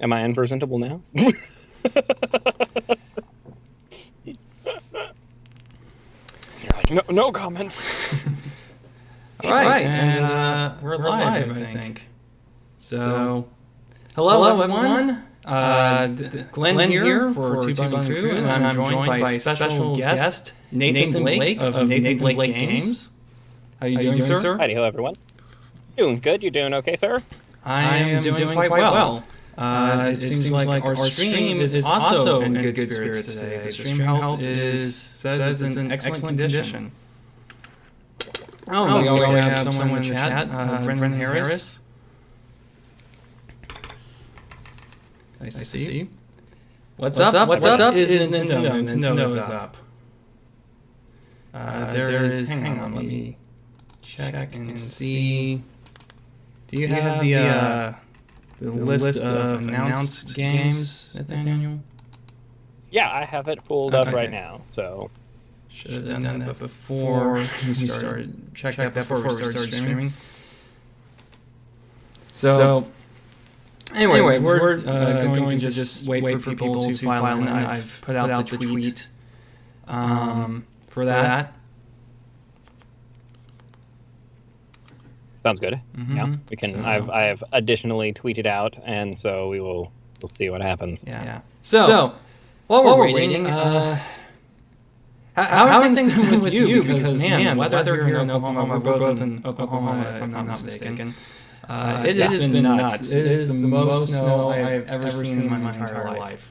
Am I unpresentable now? You're like, no comment. All right, and we're live, I think. So, hello everyone. Glen here for Two Bun Crew, and I'm joined by special guest Nathan Blake of Nathan Blake Games. How you doing, sir? Howdy, hello everyone. Doing good. You doing okay, sir? I am doing quite well. It seems like our stream is also in good spirits today. The stream health says it's in excellent condition. Oh, we already have someone in the chat, Brendan Harris. Nice to see you. What's up? What's up is Nintendo. Nintendo is up. There is, hang on, let me check and see. Do you have the list of announced games, Nathaniel? Yeah, I have it pulled up right now, so... Should have done that before we started. Check that before we started streaming. So anyway, we're going to just wait for people to file in. I've put out the tweet for that. Sounds good. Mm-hmm. Yeah, we can. So, I have additionally tweeted out, and so we'll see what happens. Yeah. So while we're waiting. How are things going with you? Because, man, the weather here in Oklahoma, we're both in Oklahoma, if I'm not mistaken. It has been nuts. It is the most snow I've ever seen in my entire life.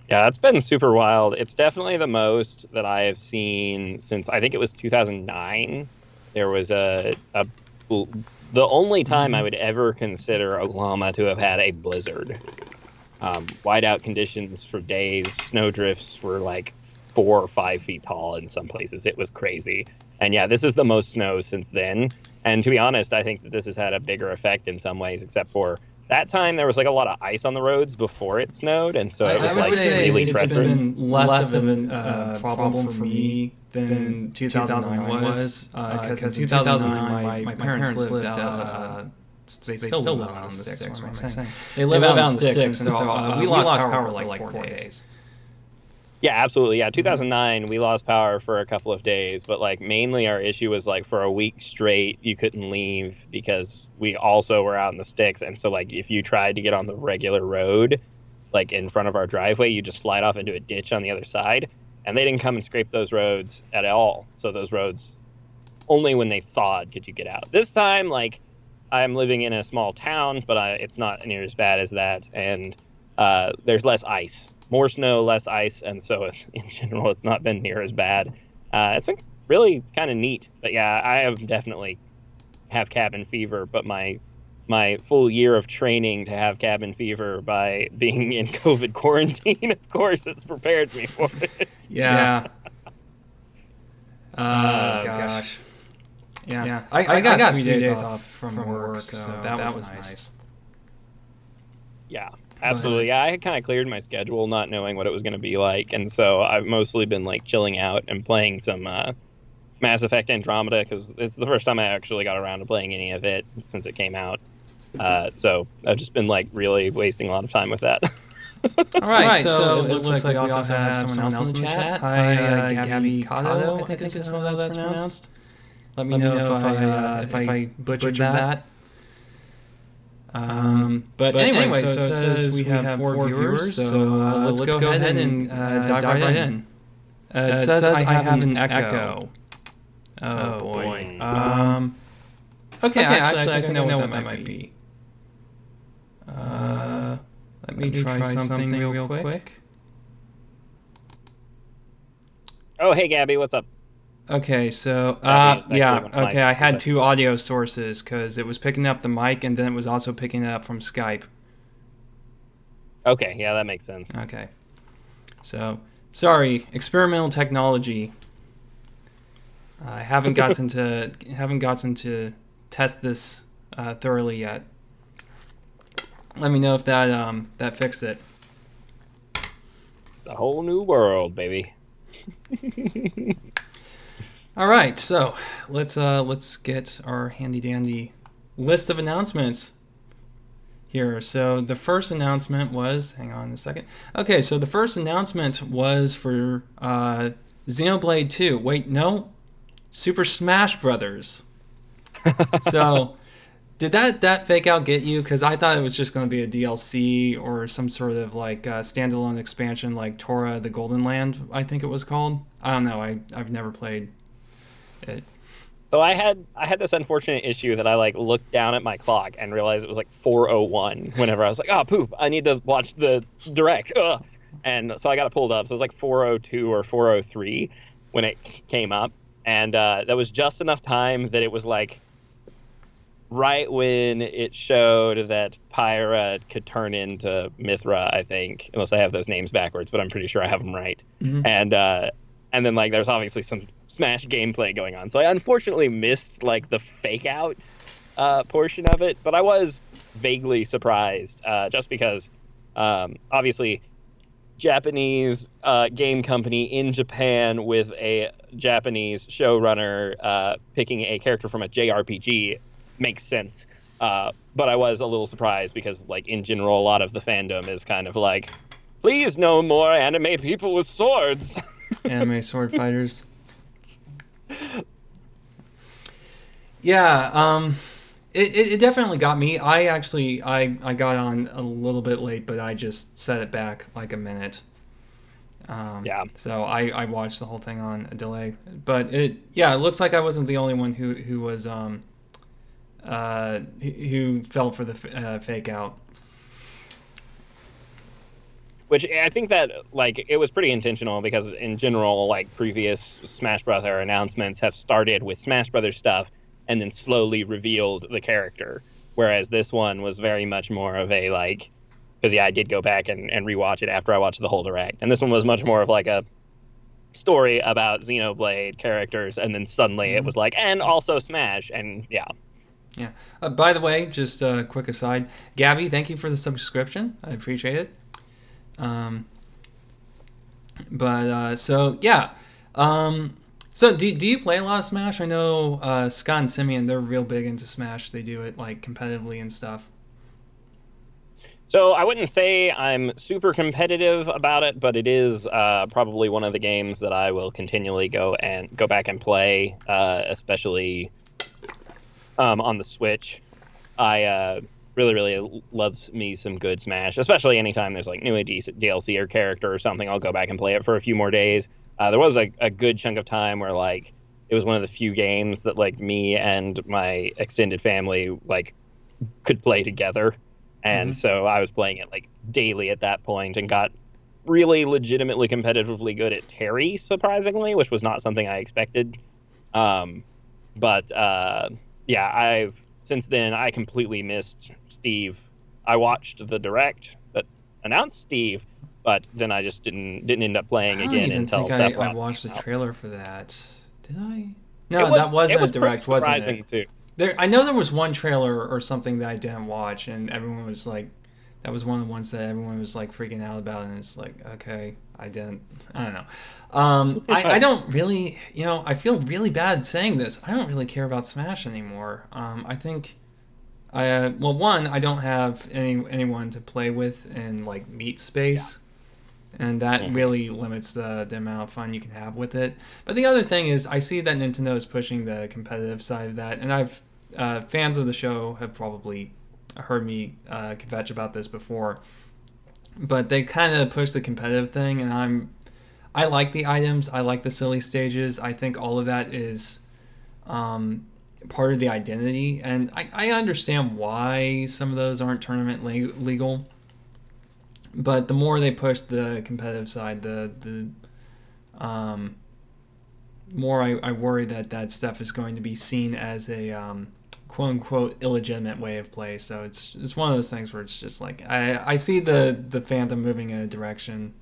Yeah, it's been super wild. It's definitely the most that I have seen since, I think it was 2009. There was the only time I would ever consider Oklahoma to have had a blizzard. Whiteout conditions for days, snow drifts were like 4 or 5 feet tall in some places. It was crazy. And yeah, this is the most snow since then. And to be honest, I think that this has had a bigger effect in some ways, except for that time there was like a lot of ice on the roads before it snowed, and so it was like really it's been less of a problem for me than 2009 was, because in 2009 my parents lived out. They still live out on the sticks. What am I saying? They live out on the sticks, and so we lost power for like 4 days. Yeah, absolutely. Yeah, 2009, we lost power for a couple of days, but like mainly our issue was like for a week straight, you couldn't leave because we also were out in the sticks. And so like if you tried to get on the regular road, like in front of our driveway, you just slide off into a ditch on the other side. And they didn't come and scrape those roads at all. So those roads, only when they thawed could you get out. This time, like I'm living in a small town, but it's not near as bad as that. And there's less ice. More snow, less ice, and so in general, it's not been near as bad. It's been really kind of neat. But yeah, I have definitely have cabin fever, but my full year of training to have cabin fever by being in COVID quarantine, of course, has prepared me for it. Yeah. Gosh. Yeah. I got 3 days off from work, so that was nice. Yeah. Absolutely. Yeah, I had kind of cleared my schedule not knowing what it was going to be like. And so I've mostly been like chilling out and playing some Mass Effect Andromeda because it's the first time I actually got around to playing any of it since it came out. So I've just been like really wasting a lot of time with that. All right. So it looks like we also have someone else in the chat. Hi, Gabby Cotto, I think is how that's pronounced. Let me know if I butchered that. But anyway, so it says we have 4 viewers, so let's go ahead and dive right in. It says I have an echo. Oh boy. Okay, actually I think I know what that might be. Let me try something real quick. Oh, hey Gabby, what's up? Okay, so, okay, I had 2 audio sources, because it was picking up the mic, and then it was also picking it up from Skype. Okay, yeah, that makes sense. Okay. So, sorry, experimental technology. I haven't gotten to test this thoroughly yet. Let me know if that fixed it. The whole new world, baby. All right, so let's get our handy dandy list of announcements. here. So the first announcement was, hang on a second. Okay, so the first announcement was for Xenoblade 2. Wait, no, Super Smash Brothers. So did that fake out get you? Because I thought it was just going to be a DLC or some sort of like standalone expansion like Tora the Golden Land, I think it was called. I don't know. I've never played it. So I had this unfortunate issue that I like looked down at my clock and realized it was like 4:01 whenever I was like, oh poop, I need to watch the direct. Ugh. And so I got it pulled up. So it was like 4:02 or 4:03 when it came up. And that was just enough time that it was like right when it showed that Pyra could turn into Mithra, I think, unless I have those names backwards, but I'm pretty sure I have them right. Mm-hmm. And then like there's obviously some Smash gameplay going on. So I unfortunately missed like the fake out portion of it, but I was vaguely surprised just because obviously Japanese game company in Japan with a Japanese showrunner picking a character from a JRPG makes sense. But I was a little surprised because like in general, a lot of the fandom is kind of like, please no more anime people with swords. Anime sword fighters. Yeah, it definitely got me. I got on a little bit late, but I just set it back like a minute. Yeah. So I watched the whole thing on a delay, but it looks like I wasn't the only one who was who fell for the fake out. Which I think that like it was pretty intentional because in general, like previous Smash Brother announcements have started with Smash Brothers stuff and then slowly revealed the character. Whereas this one was very much more of a like, because I did go back and rewatch it after I watched the whole direct. And this one was much more of like a story about Xenoblade characters. And then suddenly it was like, and also Smash. And yeah. Yeah. By the way, just a quick aside, Gabby, thank you for the subscription. I appreciate it. So do you play a lot of Smash? I know Scott and Simeon, they're real big into Smash. They do it like competitively and stuff. So I wouldn't say I'm super competitive about it, but it is probably one of the games that I will continually go back and play, especially on the Switch. I really loves me some good Smash, especially anytime there's like new DLC or character or something. I'll go back and play it for a few more days. There was a good chunk of time where like it was one of the few games that like me and my extended family like could play together, and so I was playing it like daily at that point and got really legitimately competitively good at Terry, surprisingly, which was not something I expected. Since then, I completely missed Steve. I watched the direct that announced Steve, but then I just didn't end up playing again until I don't even think I watched the trailer for that. Did I? No, that wasn't a direct, wasn't it? Too. I know there was one trailer or something that I didn't watch, and everyone was like, that was one of the ones that everyone was like freaking out about, and it's like, okay, I don't know. I don't really, I feel really bad saying this. I don't really care about Smash anymore. I think, I don't have anyone to play with in like meet space, and that really limits the amount of fun you can have with it. But the other thing is, I see that Nintendo is pushing the competitive side of that, and I've fans of the show have probably heard me kvetch about this before, but they kind of push the competitive thing, and I like the items, I like the silly stages. I think all of that is part of the identity, and I understand why some of those aren't tournament legal, but the more they push the competitive side, the more I worry that stuff is going to be seen as a quote-unquote illegitimate way of play. So it's one of those things where it's just like I see the fandom moving in a direction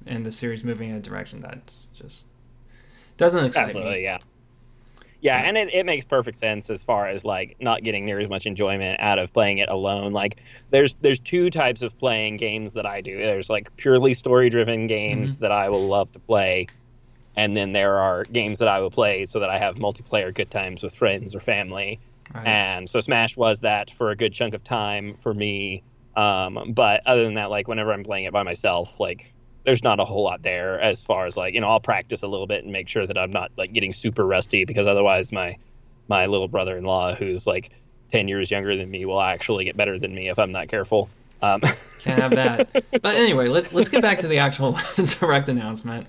and the series moving in a direction that's just doesn't excite me. Yeah, and it makes perfect sense as far as like not getting near as much enjoyment out of playing it alone. Like there's two types of playing games that I do. There's like purely story-driven games that I will love to play, and then there are games that I will play so that I have multiplayer good times with friends or family. Right. And so Smash was that for a good chunk of time for me. But other than that, like whenever I'm playing it by myself, like there's not a whole lot there as far as like, I'll practice a little bit and make sure that I'm not like getting super rusty, because otherwise my little brother-in-law, who's like 10 years younger than me, will actually get better than me if I'm not careful. Can't have that. But anyway, let's get back to the actual direct announcement.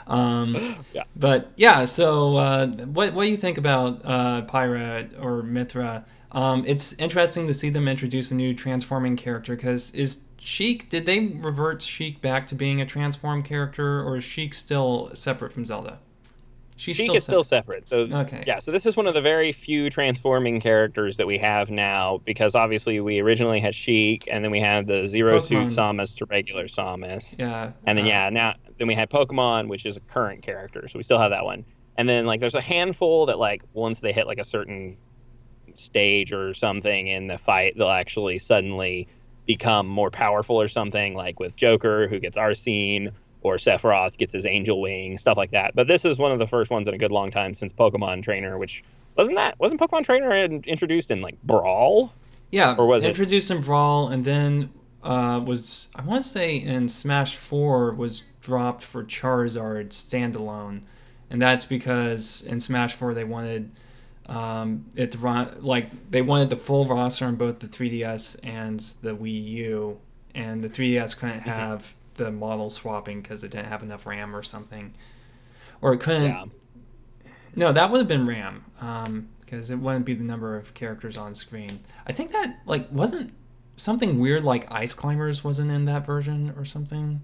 Yeah. But yeah, so what do you think about Pyra or Mithra? It's interesting to see them introduce a new transforming character, because did they revert Sheik back to being a transform character, or is Sheik still separate from Zelda? Sheik is still separate. So okay. yeah, so this is one of the very few transforming characters that we have now, because obviously we originally had Sheik, and then we had the Zero Suit Samus to regular Samus. Yeah. And then then we had Pokemon, which is a current character, so we still have that one. And then like there's a handful that like once they hit like a certain stage or something in the fight, they'll actually suddenly become more powerful or something, like with Joker, who gets Arsene, or Sephiroth gets his angel wing, stuff like that. But this is one of the first ones in a good long time since Pokemon Trainer, which wasn't Pokemon Trainer introduced in like Brawl? Yeah, or was introduced in Brawl, and then I want to say in Smash 4 was dropped for Charizard standalone, and that's because in Smash 4 they wanted it to run, like they wanted the full roster on both the 3DS and the Wii U, and the 3DS couldn't have the model swapping because it didn't have enough RAM or something, or it couldn't. Yeah. No, that would have been RAM, because it wouldn't be the number of characters on screen. I think that like wasn't something weird like Ice Climbers wasn't in that version or something.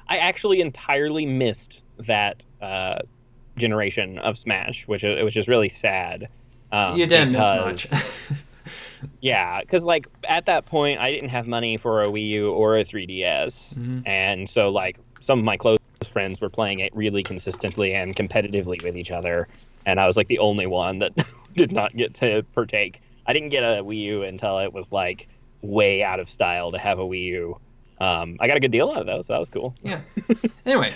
I actually entirely missed that generation of Smash, which is really sad. You didn't miss much. Yeah, because like at that point I didn't have money for a Wii U or a 3DS, and so like some of my close friends were playing it really consistently and competitively with each other, and I was like the only one that did not get to partake. I didn't get a Wii U until it was like way out of style to have a Wii U. I got a good deal out of those, so that was cool. Yeah. Anyway,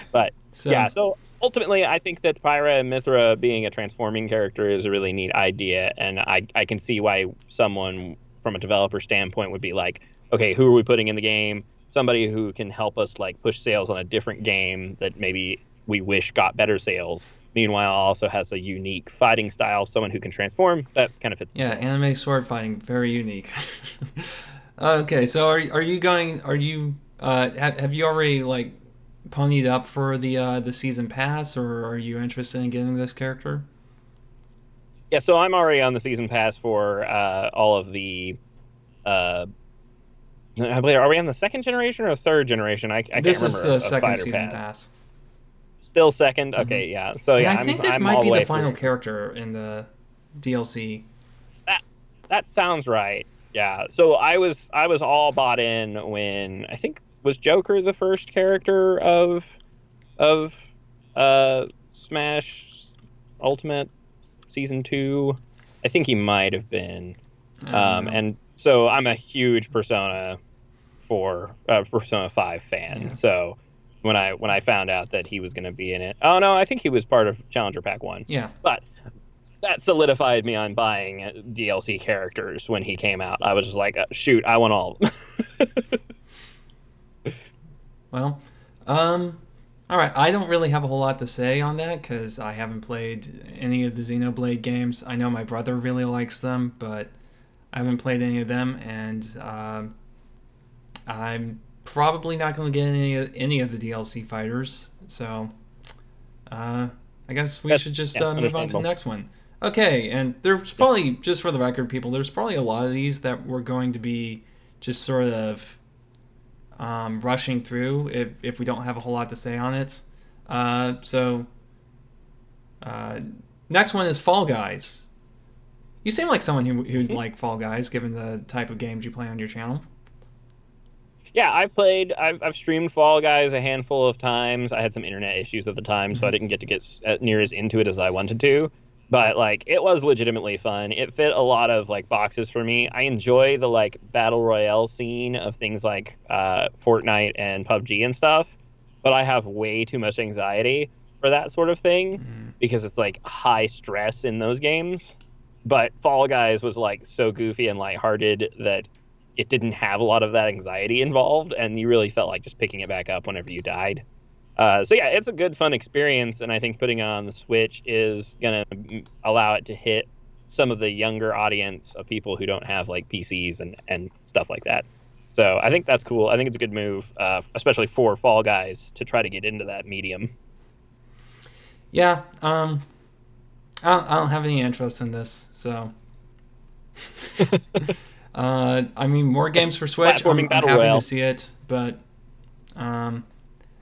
so ultimately, I think that Pyra and Mithra being a transforming character is a really neat idea, and I can see why someone from a developer standpoint would be like, okay, who are we putting in the game? Somebody who can help us like push sales on a different game that maybe we wish got better sales. Meanwhile, also has a unique fighting style, someone who can transform. That kind of fits. Yeah, anime sword fighting, very unique. Okay, so have you already like ponied up for the season pass, or are you interested in getting this character? Yeah, so I'm already on the season pass for all of the. I believe, are we on the second generation or third generation? I can't remember. This is the second season pass. Still second? Okay, yeah. So yeah, I think this might be the final character in the DLC. That sounds right. Yeah. So I was all bought in when I think was Joker the first character of Smash Ultimate Season 2. I think he might have been. And so I'm a huge Persona 5 fan. Yeah. So when I found out that he was going to be in it, oh no, I think he was part of Challenger Pack 1. Yeah. But that solidified me on buying DLC characters when he came out. I was just like, shoot, I want all of them. Well, all right. I don't really have a whole lot to say on that because I haven't played any of the Xenoblade games. I know my brother really likes them, but I haven't played any of them, and I'm probably not going to get any of the DLC fighters. So I guess we should just move on to the next one. Okay, and there's probably, just for the record, people, there's probably a lot of these that we're going to be just sort of rushing through if we don't have a whole lot to say on it. Next one is Fall Guys. You seem like someone who'd like Fall Guys, given the type of games you play on your channel. Yeah, I've streamed Fall Guys a handful of times. I had some internet issues at the time, so I didn't get to get near as into it as I wanted to. But like, it was legitimately fun. It fit a lot of like boxes for me. I enjoy the like battle royale scene of things like Fortnite and PUBG and stuff, but I have way too much anxiety for that sort of thing because it's like high stress in those games. But Fall Guys was like so goofy and lighthearted that it didn't have a lot of that anxiety involved, and you really felt like just picking it back up whenever you died. So yeah, it's a good, fun experience, and I think putting it on the Switch is gonna allow it to hit some of the younger audience of people who don't have like PCs and stuff like that. So I think that's cool. I think it's a good move, especially for Fall Guys to try to get into that medium. Yeah, I don't have any interest in this, so. I mean, more games for Switch. I'm happy to see it, but I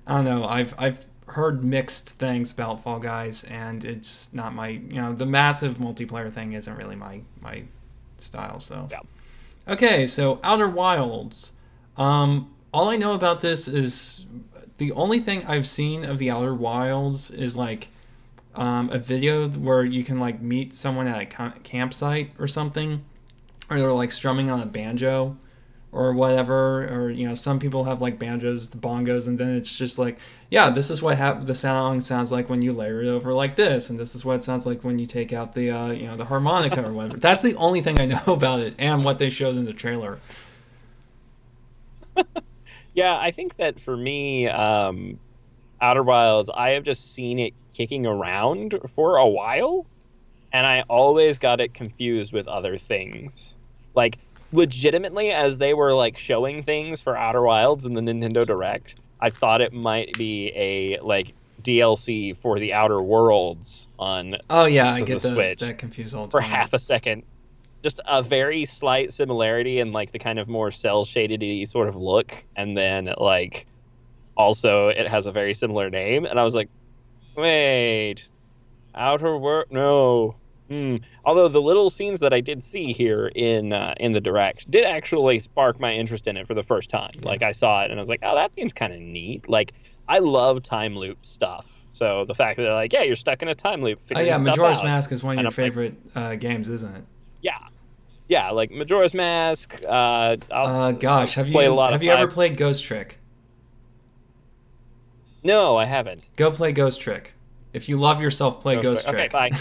don't know. I've heard mixed things about Fall Guys, and it's not my, the massive multiplayer thing isn't really my style. So, yeah. Okay, so Outer Wilds. All I know about this is the only thing I've seen of the Outer Wilds is like a video where you can like meet someone at a campsite or something, or they're like strumming on a banjo or whatever, or some people have like banjos, the bongos, and then it's just like, yeah, this is what the song sounds like when you layer it over like this, and this is what it sounds like when you take out the the harmonica or whatever. That's the only thing I know about it and what they showed in the trailer. Yeah, I think that for me, Outer Wilds, I have just seen it kicking around for a while, and I always got it confused with other things. Like, legitimately, as they were like showing things for Outer Wilds in the Nintendo Direct, I thought it might be a like DLC for the Outer Worlds on I get the Switch that confused all the for time. half a second. Just a very slight similarity in like the kind of more cell shaded sort of look, and then like also it has a very similar name, and I was like, wait, Outer World? No. Although the little scenes that I did see here in the Direct did actually spark my interest in it for the first time. Yeah. Like I saw it and I was like, oh, that seems kind of neat. Like I love time loop stuff. So the fact that they're like, yeah, you're stuck in a time loop. Majora's Mask is one of your favorite games, isn't it? Yeah, like Majora's Mask. Gosh, have you ever played Ghost Trick? No, I haven't. Go play Ghost Trick. If you love yourself, play Ghost Trick. Okay, bye.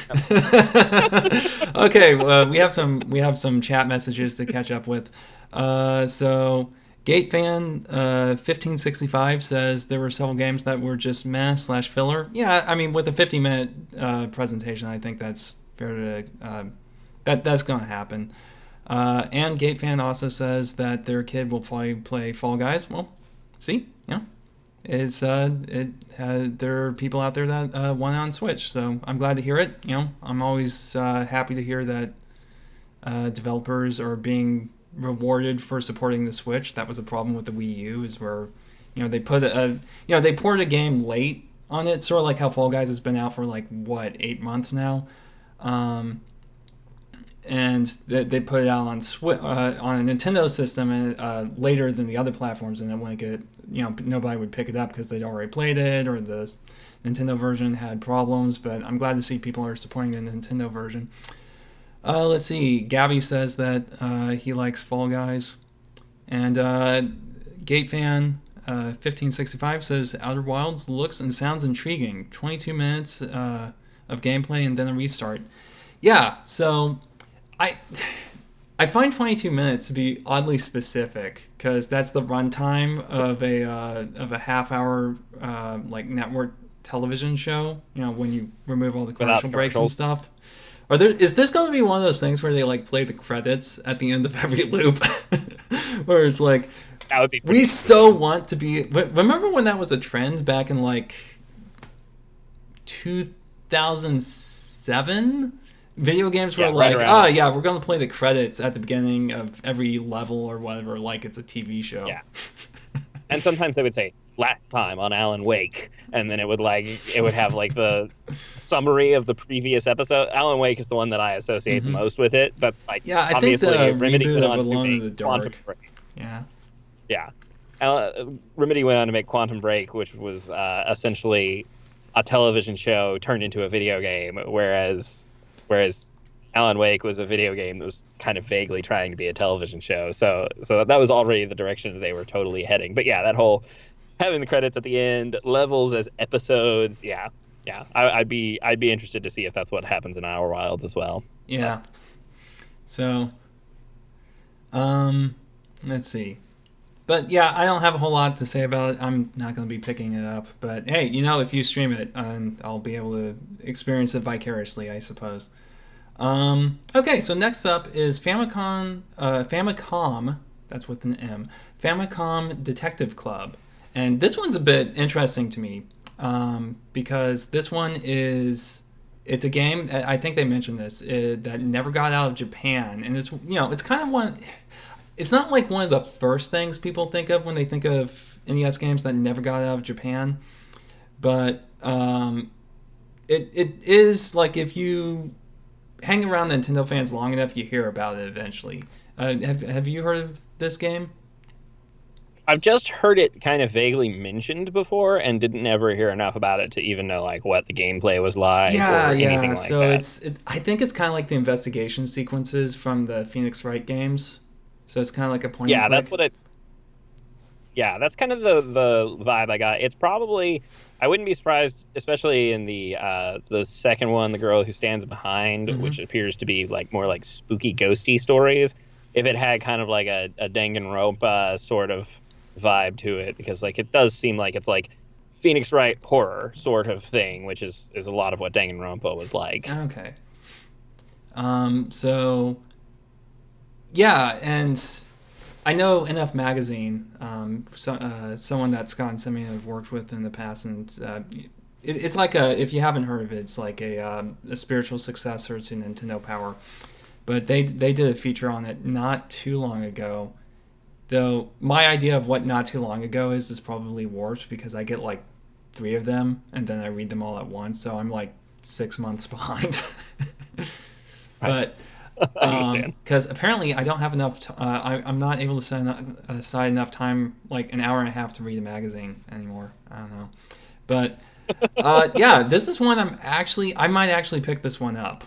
Okay, we have some chat messages to catch up with. So GateFan 1565 says there were several games that were just meh/filler. Yeah, I mean with a 50-minute presentation, I think that's fair to that's going to happen. And GateFan also says that their kid will play Fall Guys. Well, see, yeah. It's there are people out there that want it on Switch, so I'm glad to hear it. I'm always happy to hear that developers are being rewarded for supporting the Switch. That was a problem with the Wii U, is where they put they poured a game late on it, sort of like how Fall Guys has been out for like 8 months now. And they put it out on a Nintendo system and later than the other platforms, and it wouldn't get nobody would pick it up because they'd already played it, or the Nintendo version had problems. But I'm glad to see people are supporting the Nintendo version. Let's see. Gabby says that he likes Fall Guys, and GateFan 1565 says Outer Wilds looks and sounds intriguing. 22 minutes of gameplay and then a restart. Yeah, so I find 22 minutes to be oddly specific because that's the runtime of a half-hour like network television show. When you remove all the commercial breaks and stuff. Is this going to be one of those things where they like play the credits at the end of every loop, where it's like, that would be we so want to be. Remember when that was a trend back in like 2007? Video games were we're going to play the credits at the beginning of every level or whatever, like it's a TV show. Yeah. And sometimes they would say, last time on Alan Wake, and then it would have like the summary of the previous episode. Alan Wake is the one that I associate the most with it, but like I think the reboot of Alone in the Dark. Yeah. Remedy went on to make Quantum Break, which was essentially a television show turned into a video game, whereas Alan Wake was a video game that was kind of vaguely trying to be a television show. So that was already the direction they were totally heading. But yeah, that whole having the credits at the end, levels as episodes, yeah. I'd be interested to see if that's what happens in Outer Wilds as well. Yeah. So, let's see. But yeah, I don't have a whole lot to say about it. I'm not going to be picking it up. But hey, if you stream it, I'll be able to experience it vicariously, I suppose. Okay, so next up is Famicom, that's with an M, Famicom Detective Club. And this one's a bit interesting to me because this one it's a game, I think they mentioned this, that never got out of Japan. And it's kind of one, it's not like one of the first things people think of when they think of NES games that never got out of Japan. But it is like if you hang around Nintendo fans long enough, you hear about it eventually. Have you heard of this game? I've just heard it kind of vaguely mentioned before and didn't ever hear enough about it to even know like what the gameplay was like or anything like so that. I think it's kind of like the investigation sequences from the Phoenix Wright games. So it's kind of like a point and Yeah, click. that's kind of the vibe I got. It's probably I wouldn't be surprised, especially in the second one, the girl who stands behind, Mm-hmm. which appears to be like more like spooky ghosty stories. If it had kind of like a Danganronpa sort of vibe to it, because like it does seem like it's like Phoenix Wright horror sort of thing, which is a lot of what Danganronpa was like. Okay. So yeah, and I know NF Magazine, someone that Scott and Simeon have worked with in the past, and it's like if you haven't heard of it, it's like a spiritual successor to Nintendo Power. But they did a feature on it not too long ago. Though my idea of what not too long ago is probably warped because I get like 3 of them and then I read them all at once, so I'm like 6 months behind. But because apparently I don't have enough. I'm not able to set aside enough time, like an hour and a half, to read a magazine anymore. I don't know, but yeah, this is one I might actually pick this one up.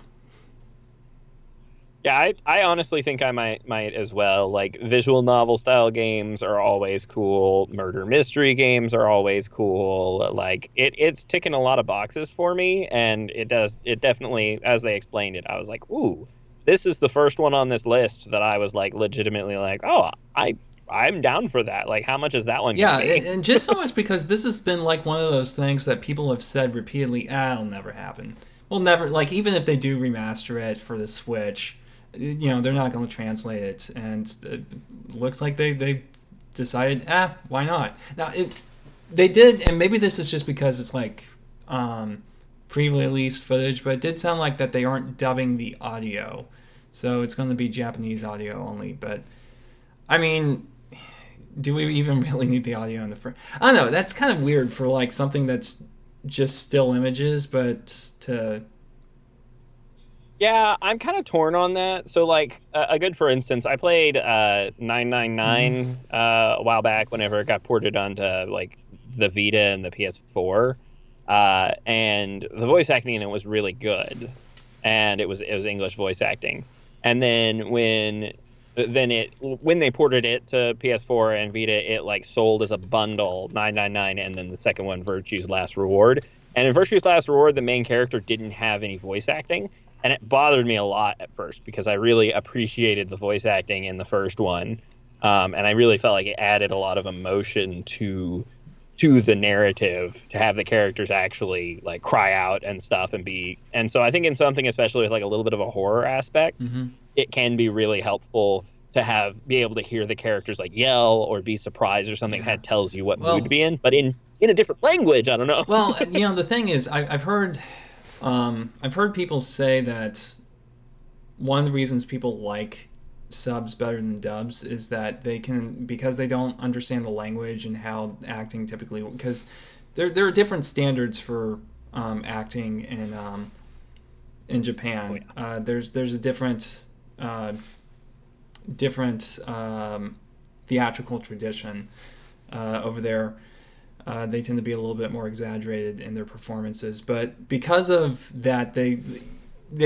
Yeah, I honestly think I might as well. Like visual novel style games are always cool. Murder mystery games are always cool. Like it's ticking a lot of boxes for me, and it definitely, as they explained it, I was like, ooh, this is the first one on this list that I was like legitimately like, oh, I'm down for that. Like, how much is that one Yeah, gonna be? and just so much because this has been like one of those things that people have said repeatedly, it'll never happen. Well, never, like, even if they do remaster it for the Switch, they're not going to translate it. And it looks like they decided, why not? Now, they did, and maybe this is just because it's like pre-release footage, but it did sound like that they aren't dubbing the audio. So it's going to be Japanese audio only. But, I mean, do we even really need the audio in the front? I don't know. That's kind of weird for like something that's just still images, but to Yeah, I'm kind of torn on that. So, like, a good for instance, I played 999 a while back whenever it got ported onto like the Vita and the PS4, and the voice acting in it was really good, and it was English voice acting. And when they ported it to PS4 and Vita, it like sold as a bundle 999, and then the second one, Virtue's Last Reward. And in Virtue's Last Reward, the main character didn't have any voice acting. And it bothered me a lot at first because I really appreciated the voice acting in the first one, and I really felt like it added a lot of emotion to the narrative to have the characters actually like cry out and stuff and be. And so I think in something especially with like a little bit of a horror aspect, it can be really helpful to be able to hear the characters like yell or be surprised or something that tells you what mood to be in, but in a different language. I don't know. Well, the thing is, I've heard people say that one of the reasons people like subs better than dubs is that because they don't understand the language and how acting typically, because there are different standards for acting in Japan. Oh, yeah. There's a different theatrical tradition over there. They tend to be a little bit more exaggerated in their performances, but because of that, they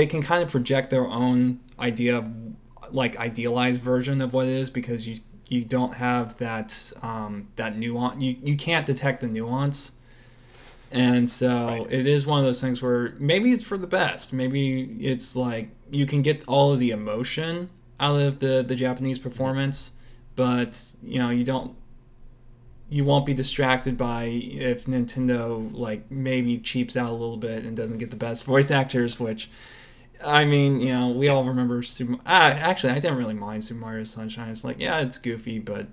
can kind of project their own idea of like idealized version of what it is because you don't have that nuance. You can't detect the nuance, And so it is one of those things where maybe it's for the best. Maybe it's like you can get all of the emotion out of the Japanese performance, but you won't be distracted by if Nintendo like maybe cheaps out a little bit and doesn't get the best voice actors, which I mean, we all remember Super. Actually, I didn't really mind Super Mario Sunshine. It's like, yeah, it's goofy, but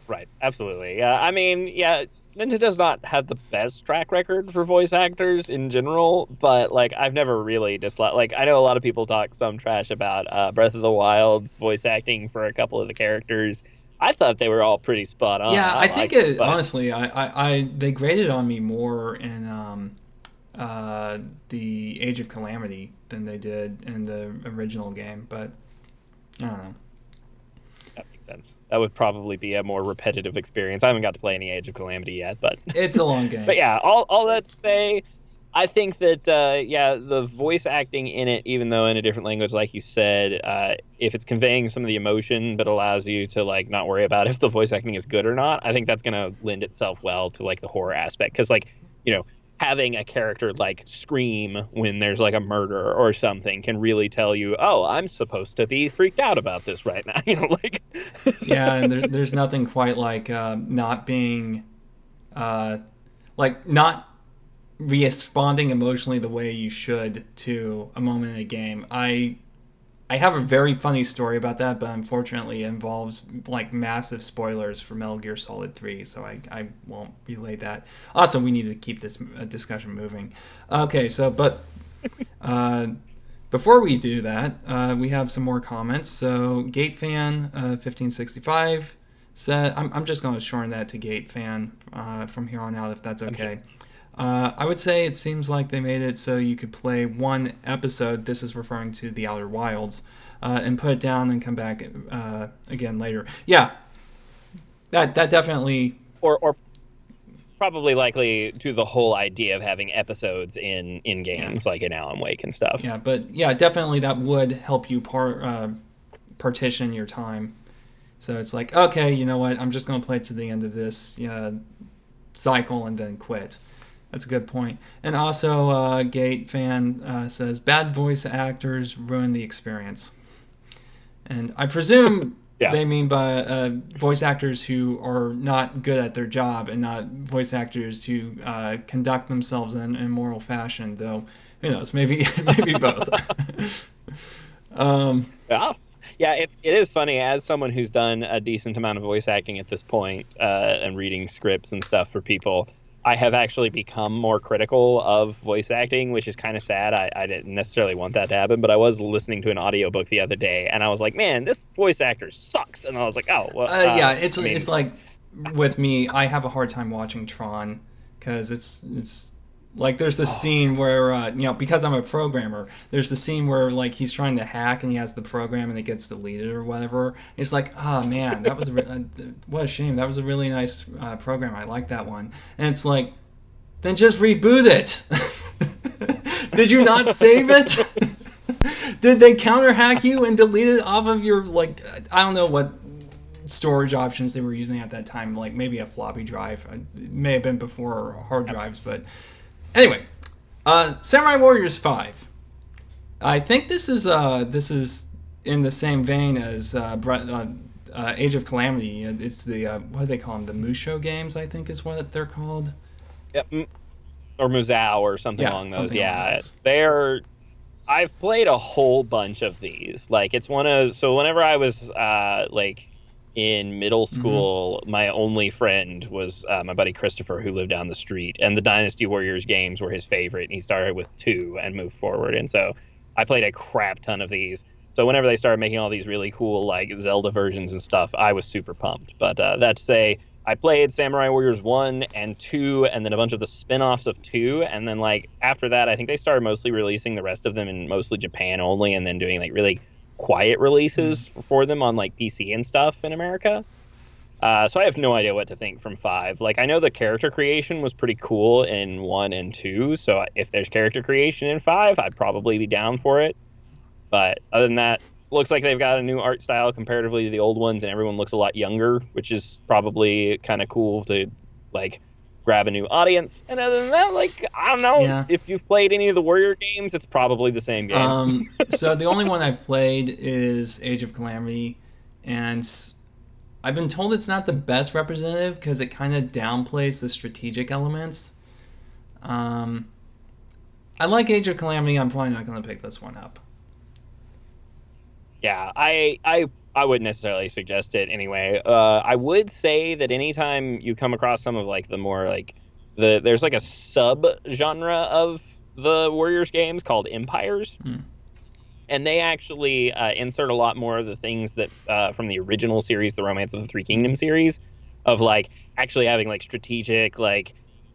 Right, absolutely. Yeah, I mean, yeah, Nintendo does not have the best track record for voice actors in general, but like I've never really disliked. Like I know a lot of people talk some trash about Breath of the Wild's voice acting for a couple of the characters. I thought they were all pretty spot on. yeah, I think it but honestly, they graded on me more in the Age of Calamity than they did in the original game, but I don't know. that makes sense. That would probably be a more repetitive experience. I haven't got to play any Age of Calamity yet, but It's a long game. but yeah, all that to say, I think that yeah, the voice acting in it, even though in a different language, like you said, if it's conveying some of the emotion but allows you to like not worry about if the voice acting is good or not, I think that's gonna lend itself well to like the horror aspect. Because like having a character like scream when there's like a murder or something can really tell you, oh, I'm supposed to be freaked out about this right now. Like Yeah, and there's nothing quite like not being, like not responding emotionally the way you should to a moment in a game. I have a very funny story about that, but unfortunately it involves like massive spoilers for Metal Gear Solid 3, so I won't relay that. Also, we need to keep this discussion moving. Okay, so but before we do that, we have some more comments. So GateFan 1565 said, I'm just going to shorten that to GateFan from here on out if that's okay. I would say it seems like they made it so you could play one episode, this is referring to The Outer Wilds, and put it down and come back again later. Yeah, that definitely... or probably likely to the whole idea of having episodes in games like in Alan Wake and stuff. Yeah, but yeah, definitely that would help you partition your time. So it's like, okay, you know what, I'm just going to play to the end of this cycle and then quit. That's a good point. And also, Gate fan says, bad voice actors ruin the experience. And I presume they mean by voice actors who are not good at their job and not voice actors who conduct themselves in immoral fashion, though, who knows, maybe both. Yeah, it is funny, as someone who's done a decent amount of voice acting at this point and reading scripts and stuff for people, I have actually become more critical of voice acting, which is kind of sad. I didn't necessarily want that to happen, but I was listening to an audiobook the other day, and I was like, man, this voice actor sucks. And I was like, oh, well. Yeah, it's like, with me, I have a hard time watching Tron, because it's like there's this scene where, because I'm a programmer, there's the scene where, like, he's trying to hack and he has the program and it gets deleted or whatever. It's like, oh, man, that was what a shame. That was a really nice program. I like that one. And it's like, then just reboot it. Did you not save it? Did they counter hack you and delete it off of your, like, I don't know what storage options they were using at that time, like maybe a floppy drive. It may have been before hard drives, but... Anyway, Samurai Warriors 5. I think this is in the same vein as Age of Calamity. It's the what do they call them? The Musho games, I think, is what they're called. Yep, or Musou or something along those. They're. I've played a whole bunch of these. Like it's so whenever I was like in middle school, my only friend was my buddy Christopher, who lived down the street, and the Dynasty Warriors games were his favorite, and he started with 2 and moved forward, and so I played a crap ton of these. So whenever they started making all these really cool like Zelda versions and stuff, I was super pumped. But that to say, I played Samurai Warriors 1 and 2, and then a bunch of the spin-offs of 2, and then like after that, I think they started mostly releasing the rest of them in mostly Japan only, and then doing like really quiet releases for them on like PC and stuff in America. So I have no idea what to think from 5. Like I know the character creation was pretty cool in 1 and 2, so if there's character creation in 5, I'd probably be down for it. But other than that, looks like they've got a new art style comparatively to the old ones, and everyone looks a lot younger, which is probably kind of cool to like grab a new audience. And other than that, like, I don't know. Yeah. If you've played any of the Warrior games, it's probably the same game. So the only one I've played is Age of Calamity, and I've been told it's not the best representative because it kind of downplays the strategic elements. I like Age of Calamity. I'm probably not going to pick this one up. Yeah, I wouldn't necessarily suggest it anyway. I would say that anytime you come across some of like the more like there's like a sub genre of the Warriors games called Empires, and they actually insert a lot more of the things that from the original series, the Romance of the Three Kingdoms series, of like actually having like strategic, like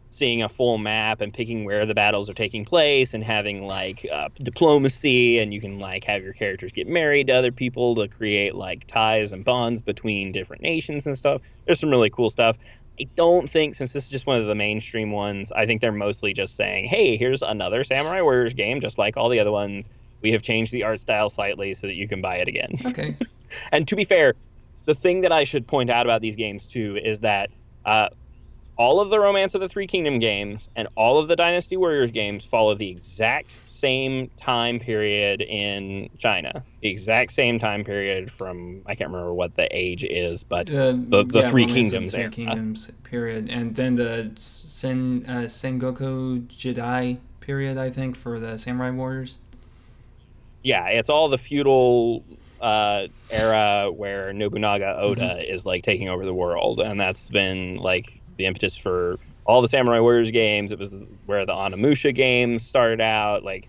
seeing a full map and picking where the battles are taking place, and having like diplomacy, and you can like have your characters get married to other people to create like ties and bonds between different nations and stuff. There's some really cool stuff. I don't think, since this is just one of the mainstream ones, I think they're mostly just saying, hey, here's another Samurai Warriors game just like all the other ones. We have changed the art style slightly so that you can buy it again. Okay. And to be fair, the thing that I should point out about these games too is that all of the Romance of the Three Kingdom games and all of the Dynasty Warriors games follow the exact same time period in China. The exact same time period from, I can't remember what the age is, but the Three Kingdoms. Three Kingdoms period. And then the Sengoku Jidai period, I think, for the Samurai Warriors. Yeah, it's all the feudal era where Nobunaga Oda is like taking over the world, and that's been like the impetus for all the Samurai Warriors games. It was where the Onimusha games started out. Like,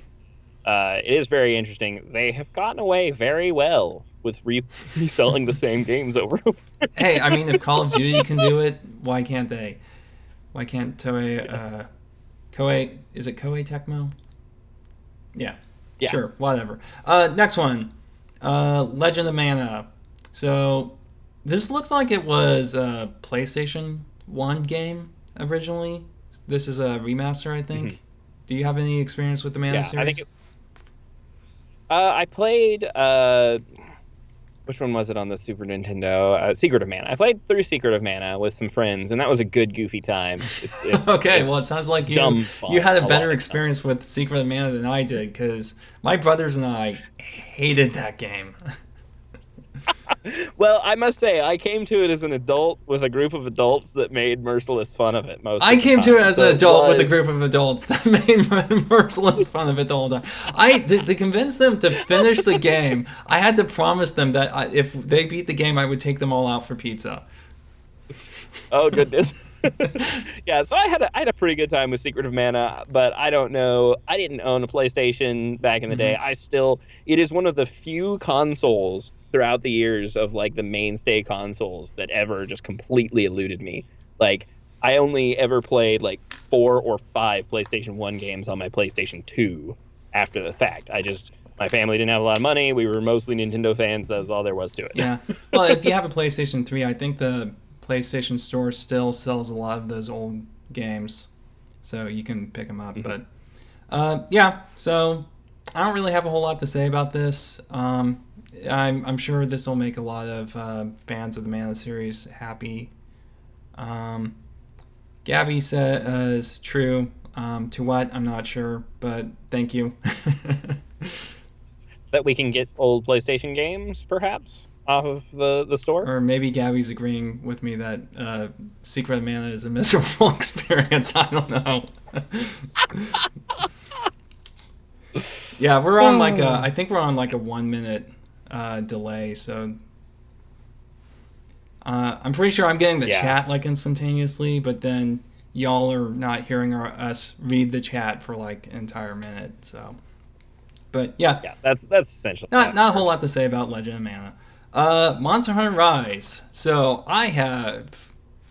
it is very interesting. They have gotten away very well with reselling the same games over and over. Hey, I mean, if Call of Duty can do it, why can't they? Why can't Toei? Koei, is it Koei Tecmo? Yeah. Sure, whatever. Next one, Legend of Mana. So this looks like it was a PlayStation 1 game originally. This is a remaster, I think. Do you have any experience with the Mana series? I played which one was it on the Super Nintendo? Secret of Mana. I played through Secret of Mana with some friends, and that was a good goofy time. Okay, well, it sounds like you had a better experience with Secret of Mana than I did, because my brothers and I hated that game. Well, I must say, I came to it as an adult with a group of adults that made merciless fun of it I came to it as an adult with a group of adults that made merciless fun of it the whole time. To convince them to finish the game, I had to promise them that if they beat the game, I would take them all out for pizza. Oh, goodness. Yeah, so I had a pretty good time with Secret of Mana, but I don't know. I didn't own a PlayStation back in the day. It is one of the few consoles throughout the years of like the mainstay consoles that ever just completely eluded me. Like, I only ever played like 4 or 5 PlayStation 1 games on my PlayStation 2 after the fact. My family didn't have a lot of money. We were mostly Nintendo fans. That was all there was to it. Yeah. Well, if you have a PlayStation 3, I think the PlayStation Store still sells a lot of those old games, so you can pick them up. But yeah, so I don't really have a whole lot to say about this. I'm sure this will make a lot of fans of the Mana series happy. Gabby says true. To what? I'm not sure, but thank you. That we can get old PlayStation games, perhaps, off of the store? Or maybe Gabby's agreeing with me that Secret of Mana is a miserable experience. I don't know. Yeah, we're on I think we're on like a 1 minute delay, so I'm pretty sure I'm getting the chat like instantaneously, but then y'all are not hearing us read the chat for like an entire minute. So, but yeah, that's essentially not a whole lot to say about Legend of Mana. Monster Hunter Rise. So I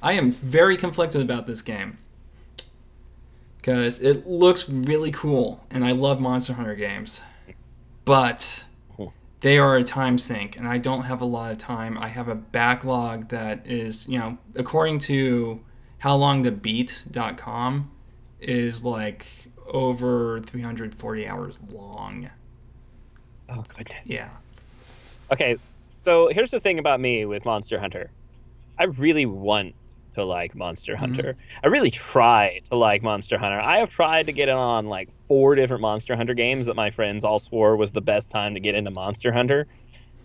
am very conflicted about this game because it looks really cool, and I love Monster Hunter games, but they are a time sink, and I don't have a lot of time. I have a backlog that is, according to howlongtobeat.com, is like over 340 hours long. Oh, goodness. Yeah. Okay, so here's the thing about me with Monster Hunter. I really want to like Monster Mm-hmm. Hunter. I really try to like Monster Hunter. I have tried to get it on like 4 different Monster Hunter games that my friends all swore was the best time to get into Monster Hunter,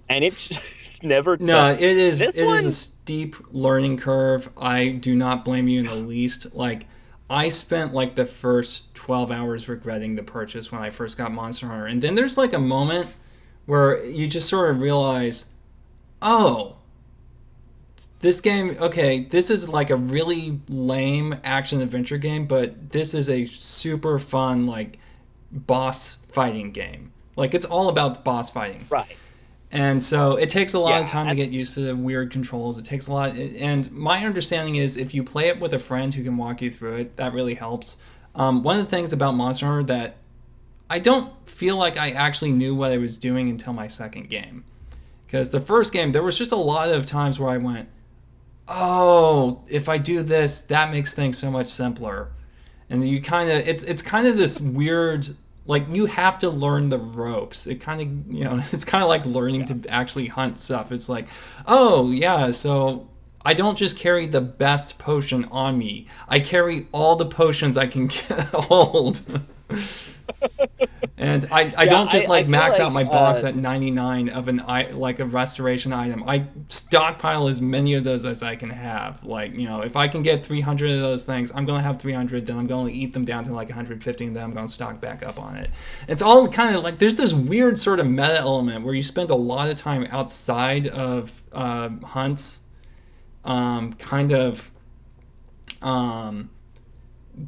and it just never No, took. This it is a one, steep learning curve. I do not blame you in the least. Like I spent like the first 12 hours regretting the purchase when I first got Monster Hunter. And then there's like a moment where you just sort of realize, "Oh, this game, okay, this is like a really lame action adventure game, but this is a super fun like boss fighting game. Like it's all about boss fighting." right? And so it takes a lot of Yeah, time to get used to the weird controls. It takes a lot. And my understanding is if you play it with a friend who can walk you through it, that really helps. One of the things about Monster Hunter that I don't feel like I actually knew what I was doing until my second game. Because the first game, there was just a lot of times where I went, oh, if I do this, that makes things so much simpler. And you kind of it's kind of this weird, like you have to learn the ropes. It kind of, it's kind of like learning to actually hunt stuff. It's like, oh yeah, so I don't just carry the best potion on me, I carry all the potions I can hold. And I yeah. don't just I like feel max out like my box at 99 of like a restoration item. I stockpile as many of those as I can have. Like, if I can get 300 of those things, I'm going to have 300, then I'm going to eat them down to like 150, and then I'm going to stock back up on it. It's all kind of like, there's this weird sort of meta element where you spend a lot of time outside of hunts, kind of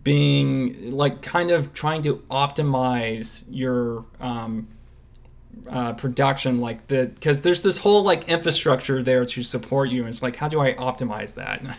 being like kind of trying to optimize your production, like because there's this whole like infrastructure there to support you, and it's like, how do I optimize that?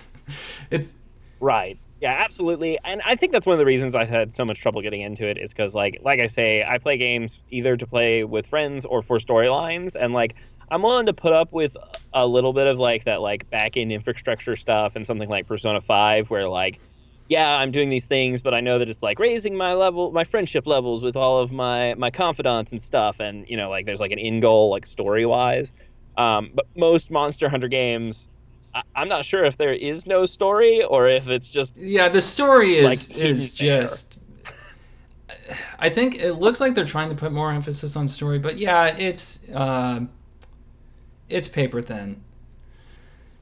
It's Right. Yeah, absolutely. And I think that's one of the reasons I had so much trouble getting into it is because like I say, I play games either to play with friends or for storylines, and like I'm willing to put up with a little bit of like that like back end infrastructure stuff and something like Persona 5 where like yeah, I'm doing these things, but I know that it's like raising my friendship levels with all of my confidants and stuff, and like there's like an end goal like story wise. But most Monster Hunter games, I'm not sure if there is no story or if it's just yeah, the story like is hidden there. just, I think it looks like they're trying to put more emphasis on story, but yeah, it's paper thin.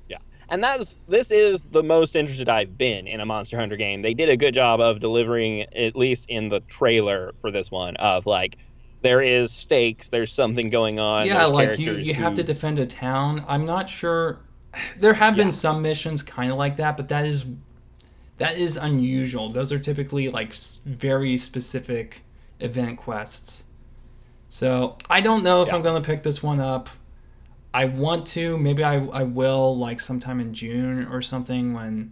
Yeah. And this is the most interested I've been in a Monster Hunter game. They did a good job of delivering, at least in the trailer for this one, of like there is stakes, there's something going on, Yeah, there's like you characters you have to who defend a town. I'm not sure. There have been yeah, some missions kind of like that, but that is unusual. Those are typically like very specific event quests. So I don't know if yeah. I'm gonna pick this one up. I want to. Maybe I will like sometime in June or something when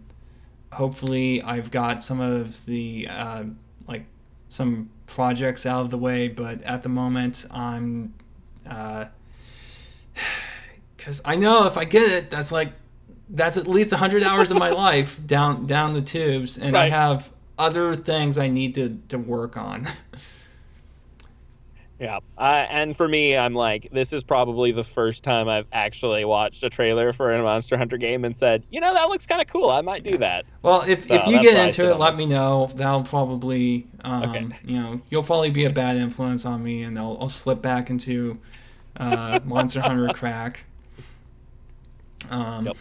hopefully I've got some of the like some projects out of the way. But at the moment I'm uh, because I know if I get it, that's at least 100 hours of my life down the tubes, and I Right. have other things I need to work on. Yeah. And for me, I'm like, this is probably the first time I've actually watched a trailer for a Monster Hunter game and said, that looks kind of cool. I might do Yeah. that. Well, if So you that's get why I into sit it, on let this. me know. That'll probably, Okay. you'll probably be a bad influence on me, and I'll slip back into Monster Hunter crack. Um, Yep.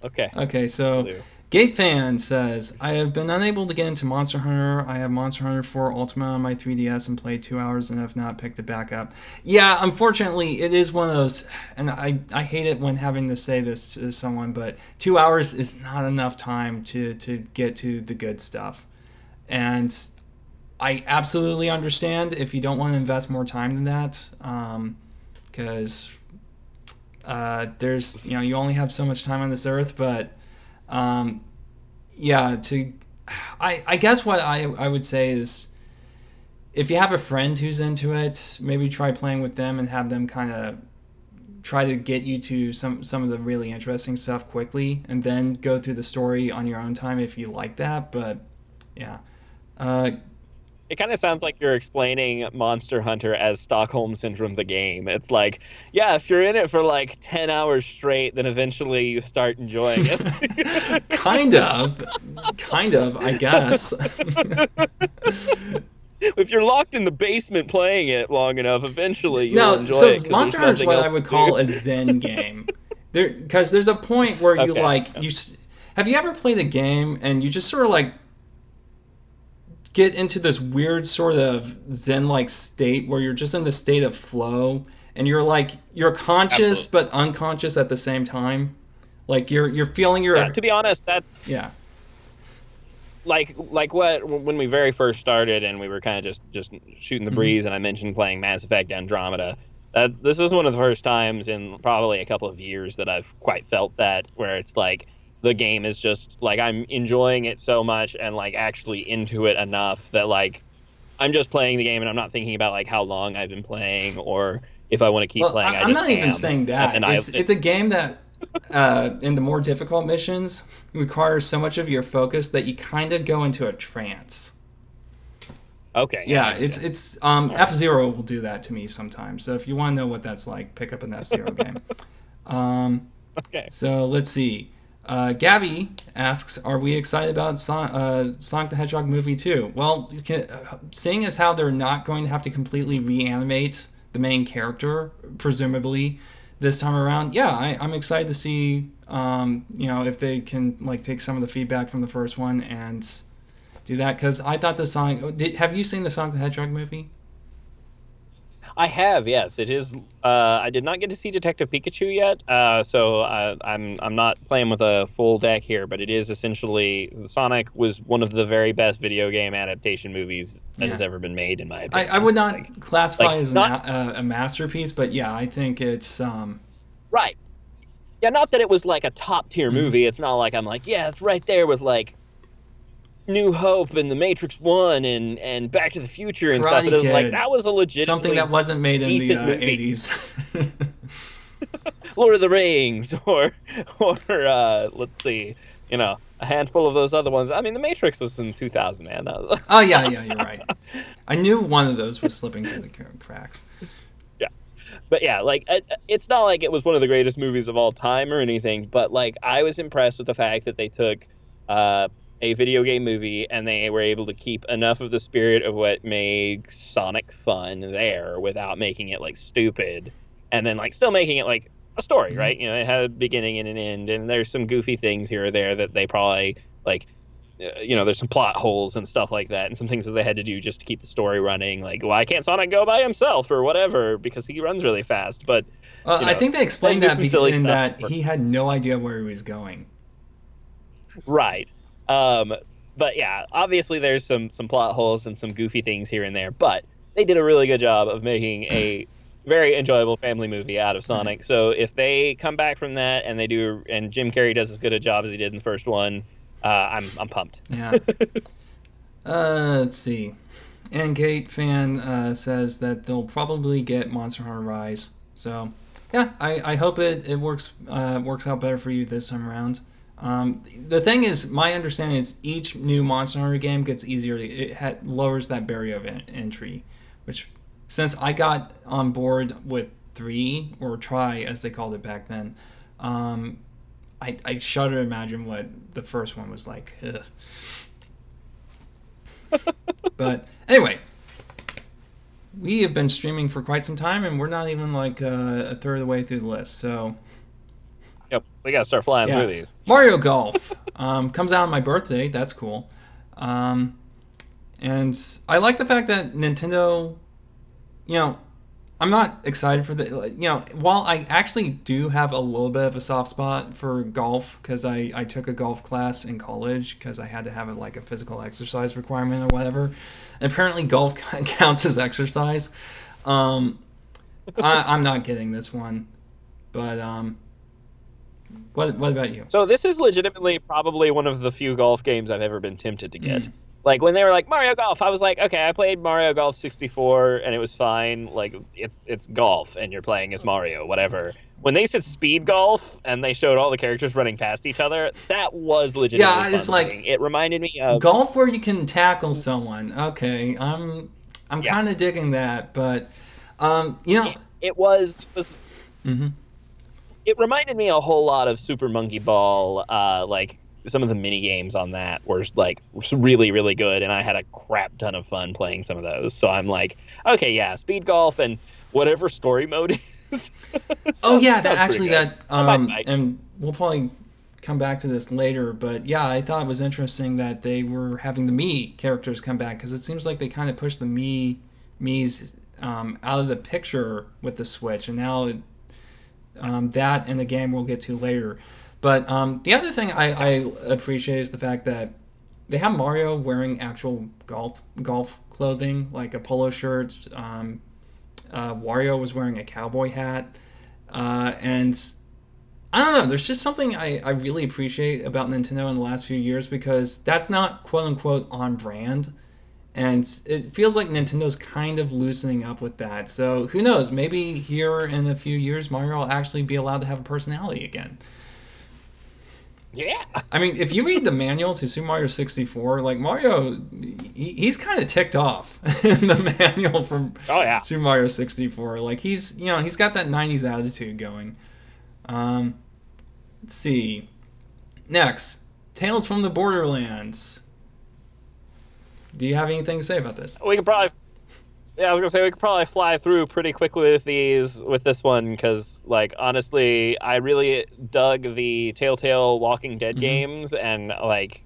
Okay. Okay, Will so do. Gate Fan says, I have been unable to get into Monster Hunter. I have Monster Hunter 4 Ultimate on my 3DS and played 2 hours and have not picked it back up. Yeah, unfortunately, it is one of those, and I hate it when having to say this to someone, but 2 hours is not enough time to get to the good stuff. And I absolutely understand if you don't want to invest more time than that, because there's, you only have so much time on this earth, but um, yeah, I guess what I would say is if you have a friend who's into it, maybe try playing with them and have them kind of try to get you to some of the really interesting stuff quickly, and then go through the story on your own time if you like that. But yeah, uh, It kind of sounds like you're explaining Monster Hunter as Stockholm Syndrome the game. It's like, yeah, if you're in it for like 10 hours straight, then eventually you start enjoying it. Kind of, I guess. If you're locked in the basement playing it long enough, eventually you'll No, enjoy so it because Monster there's Hunter is nothing what else I would to call do. a Zen game. Because there's a point where you Okay. have you ever played a game and you just sort of like get into this weird sort of Zen-like state where you're just in the state of flow and you're conscious Absolutely. but unconscious at the same time. Like you're feeling Yeah, your to be honest, that's yeah. like what when we very first started and we were kind of just shooting the Mhm. breeze and I mentioned playing Mass Effect Andromeda. This is one of the first times in probably a couple of years that I've quite felt that where it's like the game is just like I'm enjoying it so much and like actually into it enough that like I'm just playing the game and I'm not thinking about like how long I've been playing or if I want to keep Well, playing. I I'm just not even am. saying that. And I It's a game that in the more difficult missions requires so much of your focus that you kind of go into a trance. okay, yeah, I Yeah, gotcha. F-Zero will do that to me sometimes. So if you want to know what that's like, pick up an F-Zero game. Um, Okay. so let's see. Gabby asks, "Are we excited about Sonic the Hedgehog movie too?" Well, seeing as how they're not going to have to completely reanimate the main character, presumably this time around, yeah, I'm excited to see, if they can like take some of the feedback from the first one and do that because I thought the Sonic. Have you seen the Sonic the Hedgehog movie? I have, yes. It is. I did not get to see Detective Pikachu yet, so I'm not playing with a full deck here. But it is essentially Sonic was one of the very best video game adaptation movies that Yeah. has ever been made, in my I opinion. would not classify Like it as not a masterpiece, but yeah, I think it's right. Yeah, not that it was like a top tier mhm. movie. It's not like I'm like, yeah, it's right there with like New Hope and The Matrix One and Back to the Future and stuff. But Karate it was like Kid, that was a something that legitimately wasn't made in the decent movie. 80s. Lord of the Rings or let's see, a handful of those other ones. I mean, The Matrix was in 2000, man. Oh yeah, yeah, you're right. I knew one of those was slipping through the cracks. Yeah, but yeah, like it's not like it was one of the greatest movies of all time or anything, but like I was impressed with the fact that they took uh a video game movie and they were able to keep enough of the spirit of what made Sonic fun there without making it like stupid and then like still making it like a story, Mhm. right? It had a beginning and an end and there's some goofy things here or there that they probably like there's some plot holes and stuff like that, and some things that they had to do just to keep the story running. Like, why can't Sonic go by himself or whatever because he runs really fast? But you I know, think they they had explained to do that some silly in stuff. that he had no idea where he was going. Right. Um, but yeah, obviously there's some plot holes and some goofy things here and there, but they did a really good job of making a very enjoyable family movie out of Right. Sonic. So if they come back from that and they do, and Jim Carrey does as good a job as he did in the first one, I'm pumped. Yeah. Let's see. And Gate fan says that they'll probably get Monster Hunter Rise. So, yeah, I hope it works out better for you this time around. The thing is, my understanding is each new Monster Hunter game gets easier. Lowers that barrier of entry, which since I got on board with 3 or try as they called it back then, um, I shudder to imagine what the first one was like. Ugh. But anyway, we have been streaming for quite some time, and we're not even like a third of the way through the list. So Yep, we gotta start flying yeah, through these. Mario Golf comes out on my birthday. That's cool. Um, and I like the fact that Nintendo, you know, I'm not excited for while I actually do have a little bit of a soft spot for golf because I took a golf class in college because I had to have like a physical exercise requirement or whatever. And apparently, golf counts as exercise. Um, I'm not getting this one, but what about you? So this is legitimately probably one of the few golf games I've ever been tempted to get. Mm. Like when they were like Mario Golf, I was like, okay, I played Mario Golf 64 and it was fine. Like it's golf and you're playing as Mario, whatever. When they said speed golf and they showed all the characters running past each other, that was legitimately Yeah, fun it's like looking. It reminded me of golf where you can tackle someone. Okay, I'm yeah, kind of digging that, but you know, it was hmm it reminded me a whole lot of Super Monkey Ball. Like some of the mini games on that were like really really good, and I had a crap ton of fun playing some of those. So I'm like, okay, yeah, speed golf and whatever story mode is. oh sounds, yeah, that sounds pretty actually good. that I might buy. and we'll probably come back to this later, but yeah, I thought it was interesting that they were having the Mii characters come back because it seems like they kind of pushed the Mii's out of the picture with the Switch, and now that in the game we'll get to later. But the other thing I appreciate is the fact that they have Mario wearing actual golf clothing, like a polo shirt. Wario was wearing a cowboy hat, and I don't know. There's just something I really appreciate about Nintendo in the last few years because that's not quote unquote on brand. And it feels like Nintendo's kind of loosening up with that. So who knows? Maybe here in a few years, Mario will actually be allowed to have a personality again. Yeah. I mean, if you read the manual to Super Mario 64, like Mario, he's kind of ticked off in the manual from Oh yeah. Super Mario 64. Like he's got that 90s attitude going. Um, let's see. Next, Tales from the Borderlands. Do you have anything to say about this? We could probably. Yeah, I was gonna say we could probably fly through pretty quickly with this one because, like, honestly, I really dug the Telltale Walking Dead Mm-hmm. games, and like,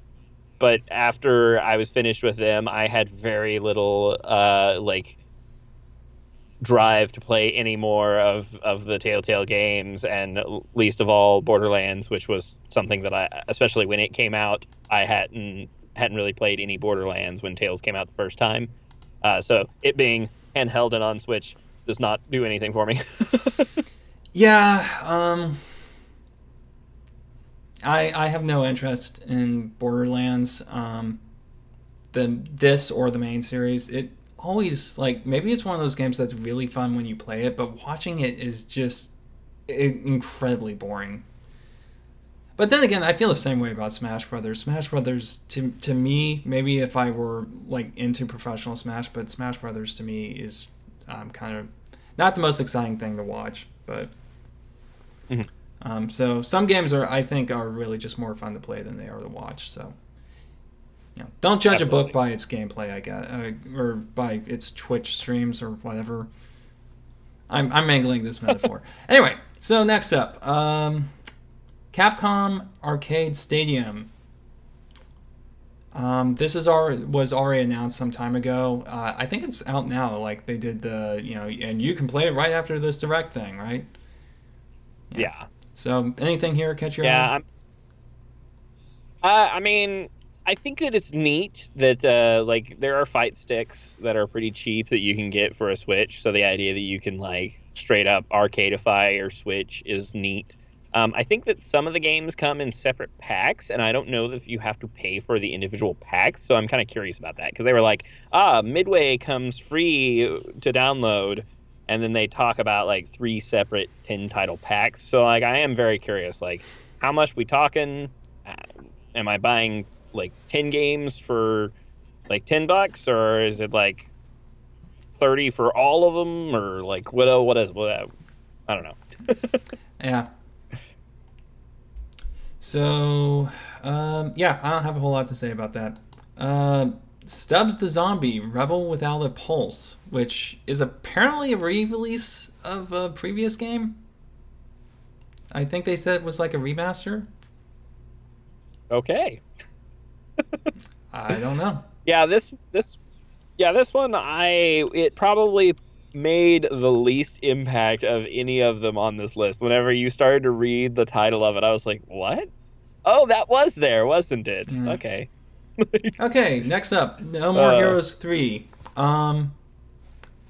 but after I was finished with them, I had very little like drive to play any more of the Telltale games, and least of all Borderlands, which was something that I, especially when it came out, I hadn't really played any Borderlands when Tales came out the first time. So it being handheld and on Switch does not do anything for me. Yeah, I have no interest in Borderlands. This or the main series. It always like maybe it's one of those games that's really fun when you play it, but watching it is just incredibly boring. But then again, I feel the same way about Smash Brothers. Smash Brothers to me, maybe if I were like into professional Smash, but Smash Brothers to me is kind of not the most exciting thing to watch. But Mhm. so some games I think are really just more fun to play than they are to watch. So don't judge a book Absolutely. by its gameplay, I guess, or by its Twitch streams or whatever. I'm mangling this metaphor. Anyway, so next up, Capcom Arcade Stadium. This was already announced some time ago. I think it's out now. Like they did and you can play it right after this direct thing, right? Yeah. So anything here catch your eye? Yeah. I mean, I think that it's neat that like there are fight sticks that are pretty cheap that you can get for a Switch. So the idea that you can like straight up arcadeify your Switch is neat. I think that some of the games come in separate packs, and I don't know if you have to pay for the individual packs. So I'm kind of curious about that because they were like, Midway comes free to download, and then they talk about like three separate 10 title packs. So like I am very curious, like how much we talking? Uh, Am I buying like 10 games for like $10, or is it like 30 for all of them, or like what I don't know. Yeah. So, yeah, I don't have a whole lot to say about that. Stubbs the Zombie, Rebel Without a Pulse, which is apparently a re-release of a previous game. I think they said it was like a remaster. Okay. I don't know. Yeah, this one it probably made the least impact of any of them on this list. Whenever you started to read the title of it, I was like, "What? Oh, that was there, wasn't it?" Yeah. Okay. Okay, next up, No More Uh, Heroes 3.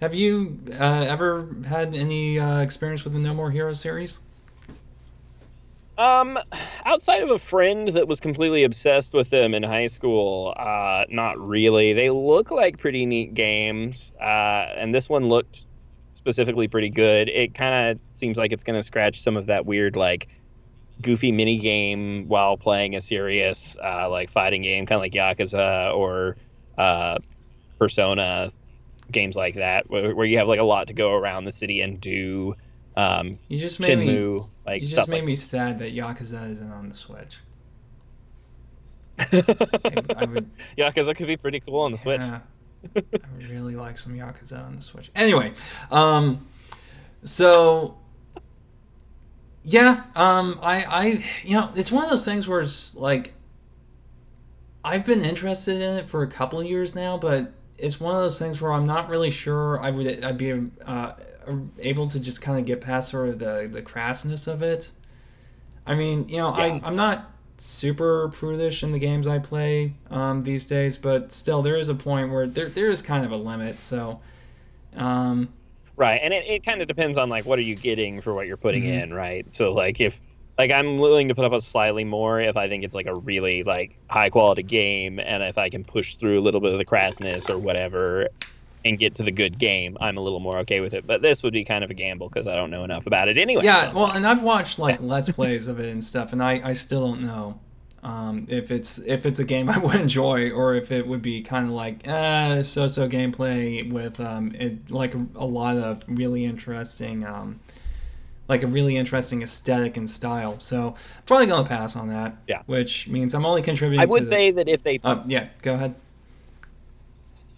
Have you ever had any experience with the No More Heroes series? Um, Outside of a friend that was completely obsessed with them in high school, not really. They look like pretty neat games, and this one looked specifically pretty good. It kind of seems like it's going to scratch some of that weird, like, goofy mini game while playing a serious, like, fighting game, kind of like Yakuza or uh, Persona, games like that, where you have like a lot to go around the city and do. You just made me. Shinmu, like You just stuff made like me sad that Yakuza isn't on the Switch. that. I would. Yeah, because that could be pretty cool on the Switch. Yeah, I would really like some Yakuza on the Switch. Anyway, um, so yeah, it's one of those things where it's like I've been interested in it for a couple of years now, but it's one of those things where I'm not really sure I'd be able to just kind of get past sort of the crassness of it. I mean, Yeah. I'm not super prudish in the games I play these days, but still, there is a point where there is kind of a limit. So, um, Right, and it kind of depends on like what are you getting for what you're putting mhm. in, right? So like if like I'm willing to put up a slightly more if I think it's like a really like high quality game, and if I can push through a little bit of the crassness or whatever and get to the good game, I'm a little more okay with it. But this would be kind of a gamble because I don't know enough about it anyway. Yeah, So well, and I've watched like Let's Plays of it and stuff, and I still don't know if it's a game I would enjoy or if it would be kind of like so-so gameplay with like a lot of really interesting like a really interesting aesthetic and style. So probably gonna pass on that, yeah, which means I'm only I contributing to would the. say that if they Yeah, go ahead.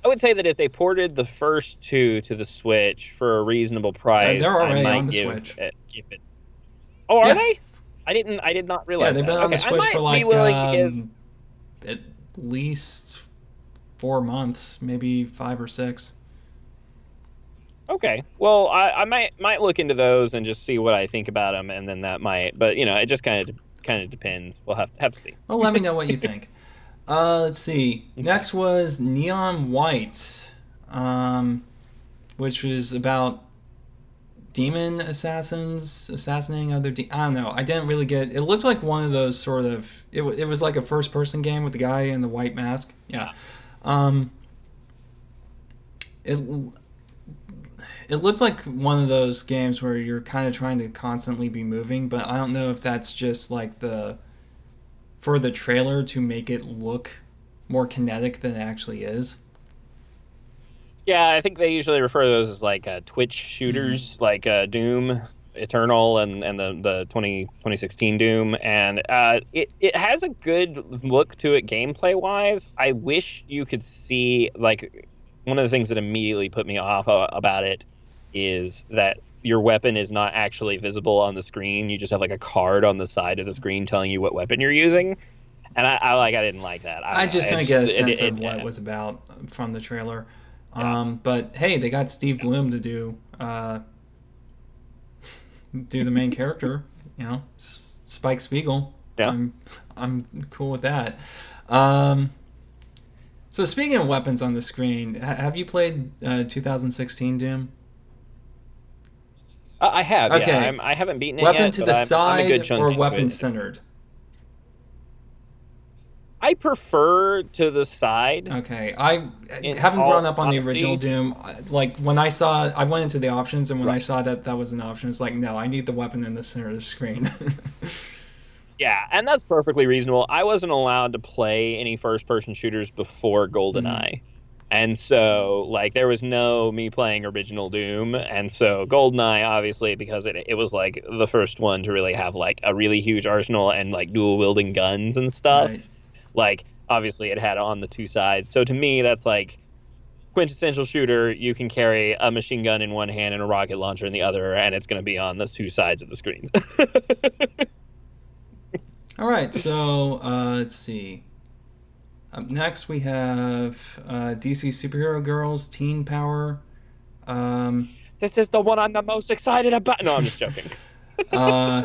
I would say that if they ported the first two to the Switch for a reasonable price, They're I already on might the Switch. give it. Oh, are Yeah, they? I did not yeah, realize they've that. been on Okay, the I Switch for might be like willing to give. at least 4 months, maybe 5 or 6. Okay, well, I might look into those and just see what I think about them, and then that might. But it just kind of depends. We'll have to see. Well, let me know what you think. Let's see. Okay. Next was Neon White, um, which was about demon assassinating other. I don't know. I didn't really get. It looked like one of those sort of. It was like a first person game with the guy in the white mask. Yeah. Um, it it looks like one of those games where you're kind of trying to constantly be moving, but I don't know if that's just like the for the trailer to make it look more kinetic than it actually is. Yeah, I think they usually refer to those as like Twitch Mm-hmm. shooters, like Doom Eternal and the 2016 Doom, and it has a good look to it gameplay wise. I wish you could see like one of the things that immediately put me off about it is that your weapon is not actually visible on the screen. You just have like a card on the side of the screen telling you what weapon you're using, and I didn't like that. I I don't know. just kind of It's get just a sense of what it was about from the trailer. yeah. But hey, they got Steve Bloom to do the main character. Spike Spiegel. Yeah. I'm cool with that. Um, so speaking of weapons on the screen, have you played 2016 Doom? I have, yeah. Okay, I haven't beaten it weapon yet, to but the I'm a good side chunk or into weapon it. centered? I prefer to the side Okay, I in having grown all up on the original honesty. Doom, like when I went into the options, and when I Right. saw that was an option, it's like, no, I need the weapon in the center of the screen. Yeah, and that's perfectly reasonable. I wasn't allowed to play any first person shooters before Mhm. GoldenEye. And so, like, there was no me playing original Doom. And so, GoldenEye, obviously, because it was like the first one to really have like a really huge arsenal and like dual wielding guns and stuff. Right. Like, obviously, it had on the two sides. So, to me, that's like quintessential shooter. You can carry a machine gun in one hand and a rocket launcher in the other, and it's going to be on the two sides of the screens. All right. So let's see. Up next, we have DC Superhero Girls Teen Power. Um, This is the one I'm the most excited about. No, I'm just joking. uh,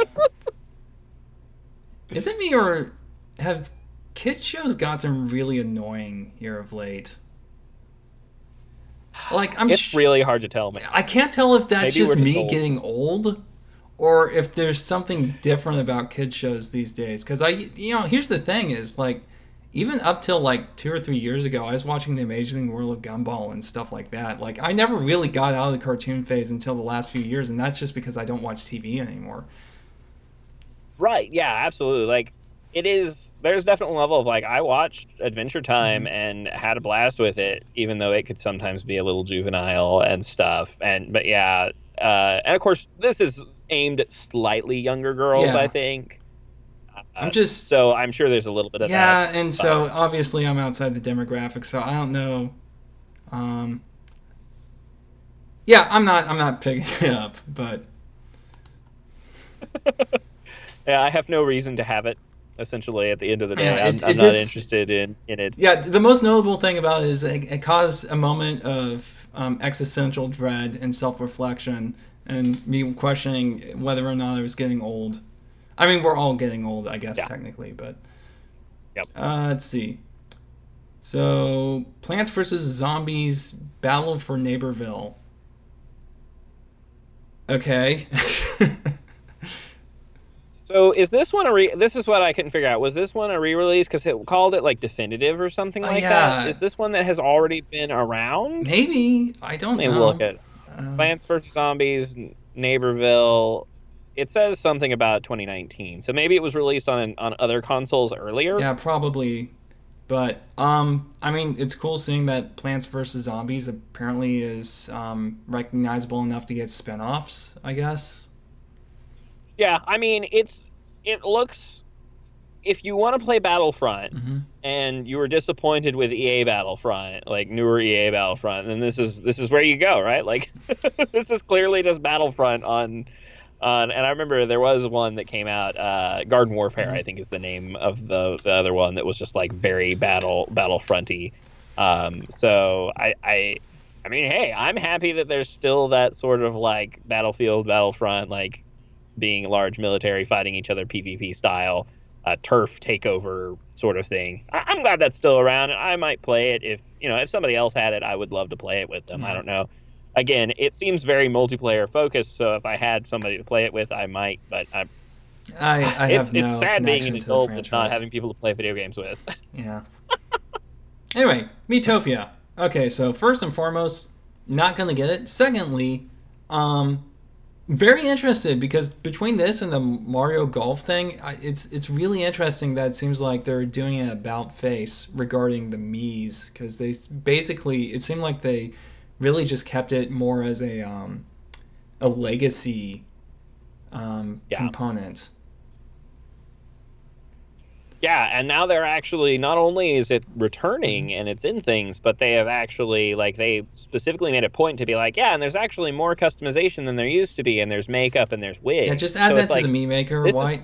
is it me or have kid shows gotten really annoying here of late? Like It's really hard to tell, man. I can't tell if that's Maybe we're just just me old. getting old, or if there's something different about kids shows these days. Because here's the thing: is like, even up till like 2 or 3 years ago, I was watching The Amazing World of Gumball and stuff like that. Like, I never really got out of the cartoon phase until the last few years, and that's just because I don't watch TV anymore. Right. Yeah, absolutely. Like it is there's definitely a level of like I watched Adventure Time and had a blast with it, even though it could sometimes be a little juvenile and stuff. But yeah, and of course this is aimed at slightly younger girls, I Yeah. think. I'm So I'm sure there's a little bit of that. yeah, and so obviously I'm outside the demographic, so I don't know. Um, yeah, I'm not picking it up, but Yeah, I have no reason to have it. Essentially, at the end of the yeah, day, I'm it not did. interested in it. Yeah, the most notable thing about it is it caused a moment of existential dread and self-reflection, and me questioning whether or not I was getting old. I mean, we're all getting old, I guess, Yeah. technically, but Yep. let's see. So, Plants vs. Zombies Battle for Neighborville. Okay. So is this one a this is what I couldn't figure out. Was this one a re-release because it called it like definitive or something like that? Yeah, Is this one that has already been around? maybe. I Let don't me look know. at Um, Plants vs Zombies Neighborville. It says something about 2019. So maybe it was released on other consoles earlier. yeah, probably. But I mean, it's cool seeing that Plants vs Zombies apparently is recognizable enough to get spin-offs, I guess. Yeah, I mean it looks if you want to play Battlefront Hmm. and you were disappointed with EA Battlefront, like newer EA Battlefront, then this is where you go, right? Like this is clearly just Battlefront on and I remember there was one that came out Garden Warfare Hmm. I think is the name of the other one that was just like very battlefronty. So I mean, hey, I'm happy that there's still that sort of like Battlefield Battlefront like being large military fighting each other PvP style, turf takeover sort of thing. I'm glad that's still around. I might play it if somebody else had it, I would love to play it with them. I Yeah, don't know. Again, it seems very multiplayer focused, so if I had somebody to play it with, I might. But I it's have it's no sad being an connection to the adult and not franchise. having people to play video games with. Yeah. Anyway, Metopia. Okay, so first and foremost, not gonna get it. Secondly, um, very interested because between this and the Mario Golf thing, it's really interesting that it seems like they're doing an about face regarding the Mii's because they basically it seemed like they really just kept it more as a legacy Yeah. component. Yeah, and now they're actually not only is it Mhm. returning and it's in things, but they have actually like they specifically made a point to be like, yeah, and there's actually more customization than there used to be, and there's makeup and there's Yeah, wigs. just add So that it's to the like Mii Maker. this is Why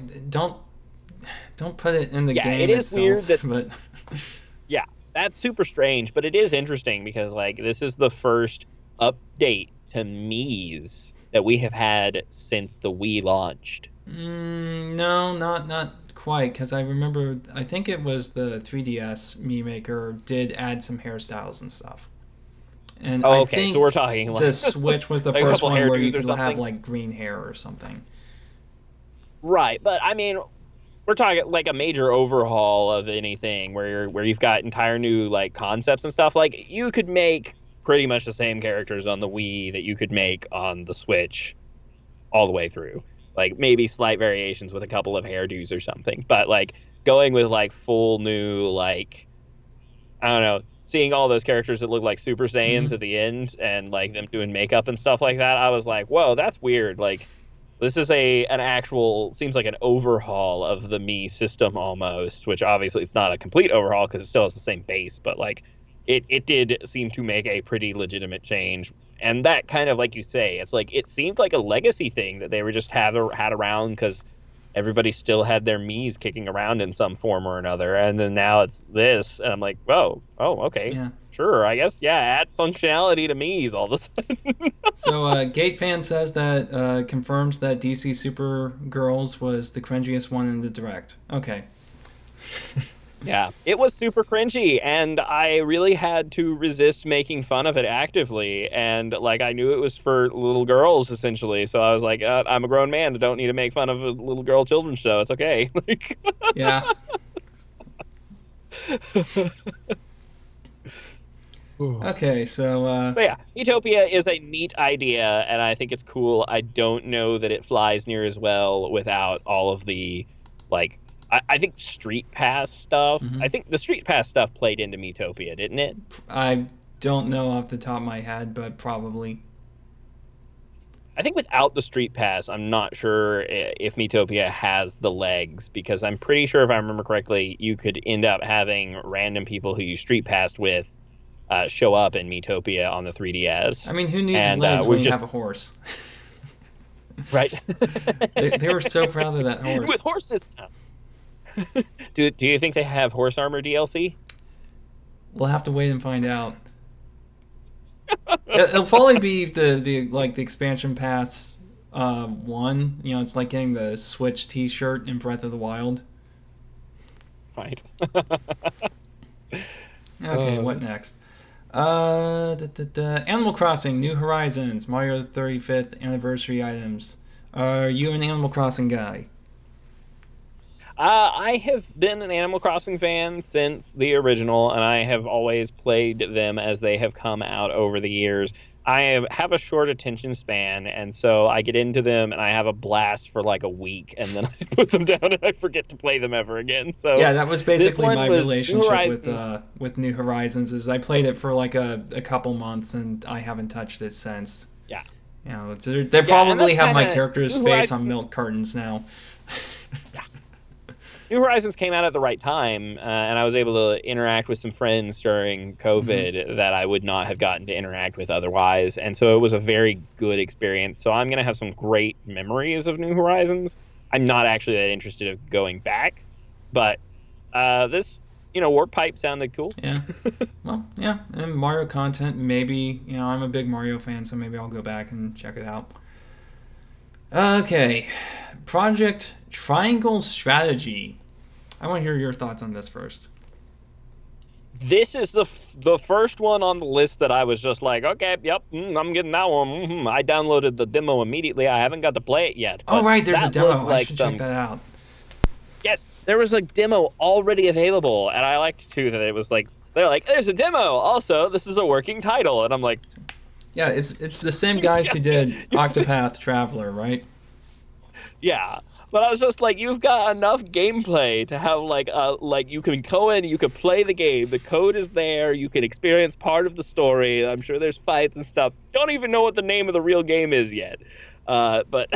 don't put it in the yeah, it game is weird itself? that But yeah, that's super strange, but it is interesting because like this is the first update to Mii's that we have had since the Wii launched. No, not quite. Because I remember, I think it was the 3DS Mii Maker did add some hairstyles and stuff. And I Okay, so we're think talking the like Switch was the like a first couple one where you hairdos or could have something. like green hair or something. Right, but I mean, we're talking like a major overhaul of anything where you've got entire new like concepts and stuff. Like you could make pretty much the same characters on the Wii that you could make on the Switch all the way through. Like maybe slight variations with a couple of hairdos or something. But like going with like full new like I don't know, seeing all those characters that look like Super Saiyans Hmm. at the end and like them doing makeup and stuff like that, I was like, whoa, that's weird. Like this is an actual seems like an overhaul of the Me system almost, which obviously it's not a complete overhaul because it still has the same base, but like it did seem to make a pretty legitimate change. And that kind of like you say, it's like it seemed like a legacy thing that they were just had around because everybody still had their Mii's kicking around in some form or another, and then now it's this, and I'm like, okay, Yeah. sure, I guess, yeah, add functionality to Mii's all of a sudden. So Gate Fan says that confirms that DC Super Girls was the cringiest one in the direct. Okay. Yeah, it was super cringy, and I really had to resist making fun of it actively. And like, I knew it was for little girls essentially, so I was like, I'm a grown man. I don't need to make fun of a little girl children's show. It's okay. Like, Yeah. Okay, so but yeah, Utopia is a neat idea, and I think it's cool. I don't know that it flies near as well without all of the, like, I think Street Pass stuff. I think the Street Pass stuff played into Metopia, didn't it? I don't know off the top of my head, but probably. I think without the Street Pass, I'm not sure if Metopia has the legs, because I'm pretty sure, if I remember correctly, you could end up having random people who you Street Passed with show up in Metopia on the 3DS. I mean, who needs legs when you have a horse? Right. They were so proud of that horse. With horses now. Do you think they have horse armor DLC? We'll have to wait and find out. It'll probably be the expansion pass 1. You know, it's like getting the Switch T-shirt in Breath of the Wild. Right. Okay, what next? Animal Crossing, New Horizons, Mario 35th anniversary items. Are you an Animal Crossing guy? I have been an Animal Crossing fan since the original, and I have always played them as they have come out over the years. I have a short attention span, and so I get into them and I have a blast for like a week, and then I put them down and I forget to play them ever again. So yeah, that was basically my relationship with New Horizons. Is I played it for like a couple months and I haven't touched it since. Yeah, you know, they probably have my character's face on milk cartons now. Yeah. New Horizons came out at the right time, and I was able to interact with some friends during COVID that I would not have gotten to interact with otherwise, and so it was a very good experience. So I'm going to have some great memories of New Horizons. I'm not actually that interested in going back, but this, Warp Pipe sounded cool. Yeah. Well, yeah, and Mario content, maybe, I'm a big Mario fan, so maybe I'll go back and check it out. Okay, Project Triangle Strategy. I want to hear your thoughts on this first. This is the first one on the list that I was just like, okay, yep, I'm getting that one. I downloaded the demo immediately. I haven't got to play it yet. Oh, right, there's a demo. I should check that out. Yes, there was a demo already available, and I liked, too, that it was like, they're like, there's a demo. Also, this is a working title. And I'm like... Yeah, it's the same guys who did Octopath Traveler, right? Yeah, but I was just like, you've got enough gameplay to have like you can go in, you can play the game, the code is there, you can experience part of the story. I'm sure there's fights and stuff. Don't even know what the name of the real game is yet. But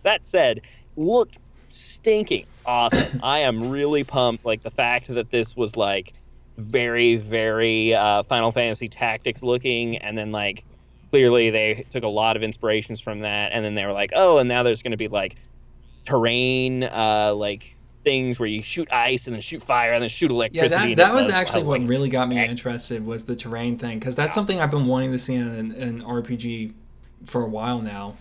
that said, looked stinking awesome. I am really pumped. Like the fact that this was like very, very Final Fantasy Tactics looking, and then like clearly they took a lot of inspirations from that, and then they were like, oh, and now there's going to be like terrain like things where you shoot ice and then shoot fire and then shoot electricity. Yeah, that was actually what really got me interested, was the terrain thing, because that's something I've been wanting to see in an RPG for a while now.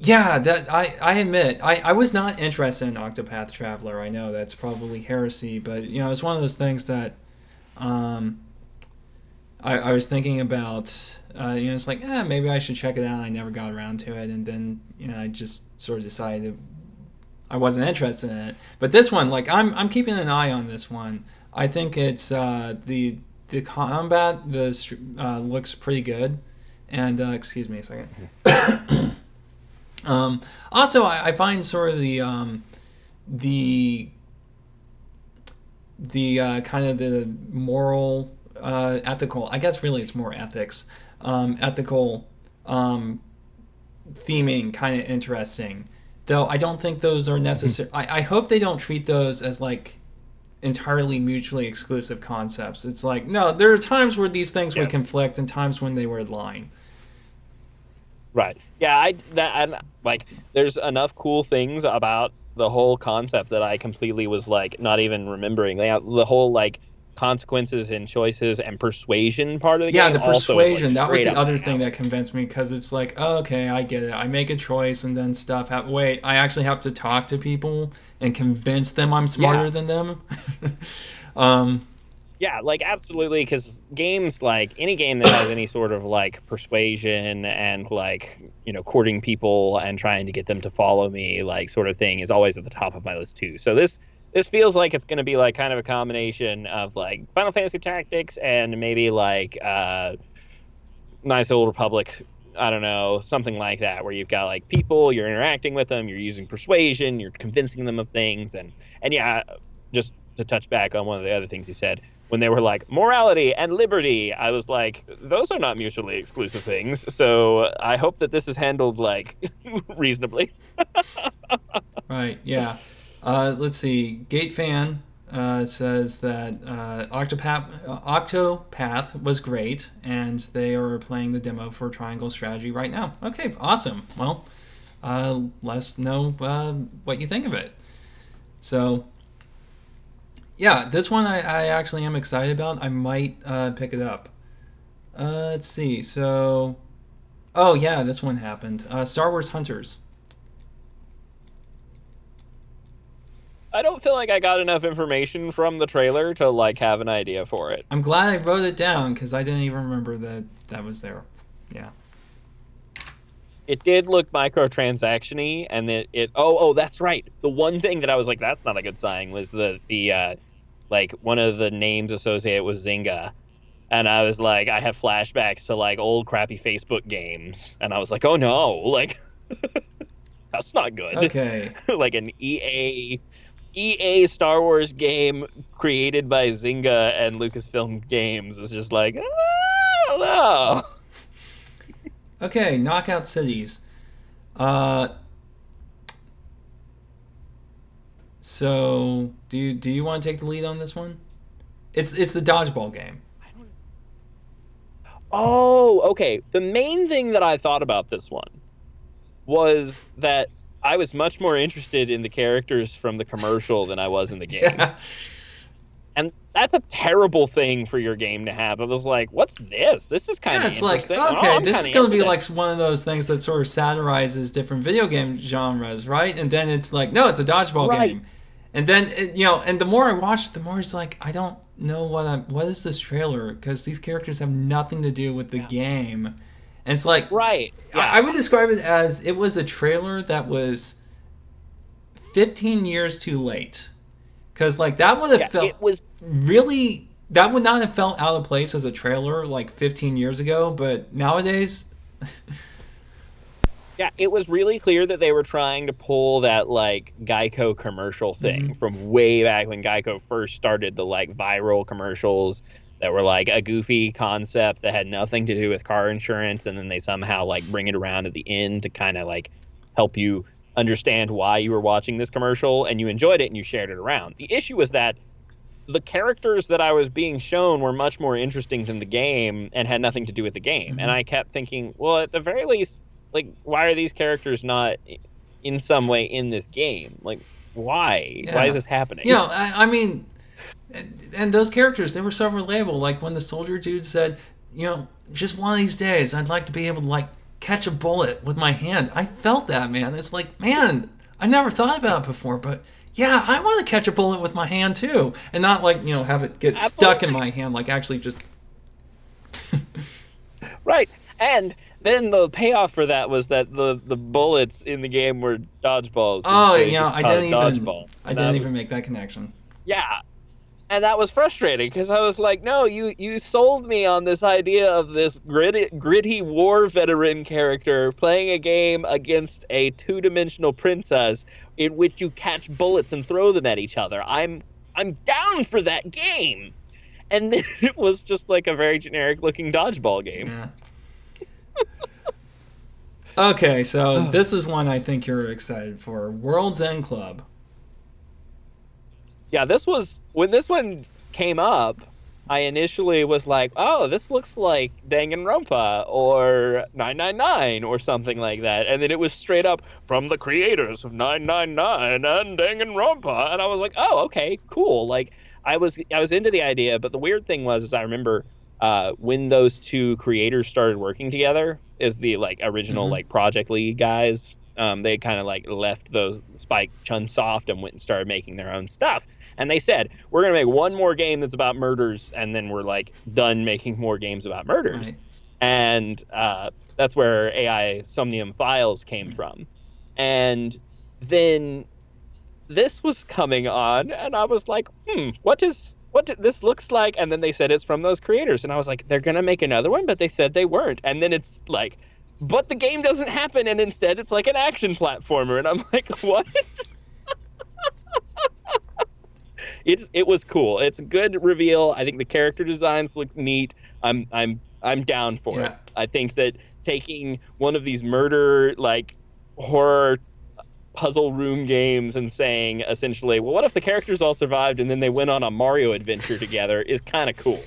That I admit I was not interested in Octopath Traveler. I know that's probably heresy, but it's one of those things that I was thinking about. It's like, maybe I should check it out. I never got around to it, and then I just sort of decided I wasn't interested in it. But this one, like, I'm keeping an eye on this one. I think it's the combat looks pretty good, and excuse me a second. Also, I find sort of the kind of the moral, ethical, I guess really it's more ethics, ethical theming kind of interesting. Though I don't think those are necessary. I hope they don't treat those as like entirely mutually exclusive concepts. It's like, no, there are times where these things would conflict and times when they were in line. Right. Yeah, there's enough cool things about the whole concept that I completely was like not even remembering. The whole like consequences and choices and persuasion part of the yeah, game. the Also is, persuasion, like, that was straight the up other thing that convinced me, because it's like, oh, okay, I get it. I make a choice and then wait, I actually have to talk to people and convince them I'm smarter than them. um, Yeah, like absolutely, because games, like any game that has any sort of like persuasion and like, courting people and trying to get them to follow me, like sort of thing, is always at the top of my list too. So this feels like it's going to be like kind of a combination of like Final Fantasy Tactics and maybe like Nice Old Republic. I don't know, something like that, where you've got like people, you're interacting with them, you're using persuasion, you're convincing them of things, and yeah, just to touch back on one of the other things you said, when they were like morality and liberty, I was like, those are not mutually exclusive things. So I hope that this is handled like reasonably. right, yeah. Let's see. Gate Fan says that Octopath was great, and they are playing the demo for Triangle Strategy right now. Okay, awesome. Well, let us know what you think of it. So, yeah, this one I actually am excited about. I might pick it up. Let's see. So, oh yeah, this one happened. Star Wars Hunters. I don't feel like I got enough information from the trailer to like have an idea for it. I'm glad I wrote it down, because I didn't even remember that was there. Yeah. It did look microtransaction-y, and that's right. The one thing that I was like, that's not a good sign, was the like one of the names associated with Zynga. And I was like, I have flashbacks to like old crappy Facebook games. And I was like, oh no, like that's not good. Okay. Like an EA Star Wars game created by Zynga and Lucasfilm Games is just like, I don't know. Okay, Knockout Cities. So do you want to take the lead on this one? It's the dodgeball game. Oh, okay. The main thing that I thought about this one was that I was much more interested in the characters from the commercial than I was in the game. Yeah. And that's a terrible thing for your game to have. I was like, what's this? This is kind of It's like, interesting. okay, this is going to be like one of those things that sort of satirizes different video game genres, right? And then it's like, no, it's a dodgeball game. And then, and the more I watch, the more it's like, I don't know what is this trailer? Because these characters have nothing to do with the game. And it's like, right. Yeah. I would describe it as it was a trailer that was 15 years too late. Because like that would have felt that would not have felt out of place as a trailer like 15 years ago, but nowadays yeah, it was really clear that they were trying to pull that like Geico commercial thing from way back when Geico first started the like viral commercials that were like a goofy concept that had nothing to do with car insurance, and then they somehow like bring it around at the end to kind of like help you understand why you were watching this commercial, and you enjoyed it and you shared it around. The issue was that the characters that I was being shown were much more interesting than the game and had nothing to do with the game. And I kept thinking, well, at the very least, like, why are these characters not in some way in this game? Like, why? Yeah. Why is this happening? I mean, and those characters, they were so relatable. Like when the soldier dude said, just one of these days, I'd like to be able to like catch a bullet with my hand. I felt that, man. It's like, man, I never thought about it before, but yeah, I want to catch a bullet with my hand too, and not like have it get stuck in my hand, like actually just. Right, and then the payoff for that was that the bullets in the game were dodgeballs. Oh, I didn't even make that connection. Yeah. And that was frustrating because I was like, no, you sold me on this idea of this gritty war veteran character playing a game against a two-dimensional princess in which you catch bullets and throw them at each other. I'm down for that game. And then it was just like a very generic-looking dodgeball game. Yeah. Okay, so this is one I think you're excited for. World's End Club. Yeah, when this one came up, I initially was like, oh, this looks like Danganronpa or 999 or something like that. And then it was straight up from the creators of 999 and Danganronpa. And I was like, oh, okay, cool. Like, I was into the idea, but the weird thing was is I remember when those two creators started working together as the like original Mm-hmm. like project lead guys. They kind of like left those Spike Chunsoft and went and started making their own stuff. And they said, we're gonna make one more game that's about murders, and then we're like done making more games about murders. Right. And that's where AI Somnium Files came from. And then this was coming on, and I was like, what this looks like? And then they said it's from those creators, and I was like, they're gonna make another one, but they said they weren't. And then it's like, but the game doesn't happen, and instead it's like an action platformer, and I'm like, what? It was cool. It's a good reveal. I think the character designs look neat. I'm down for it. I think that taking one of these murder like horror puzzle room games and saying essentially, well, what if the characters all survived and then they went on a Mario adventure together is kind of cool.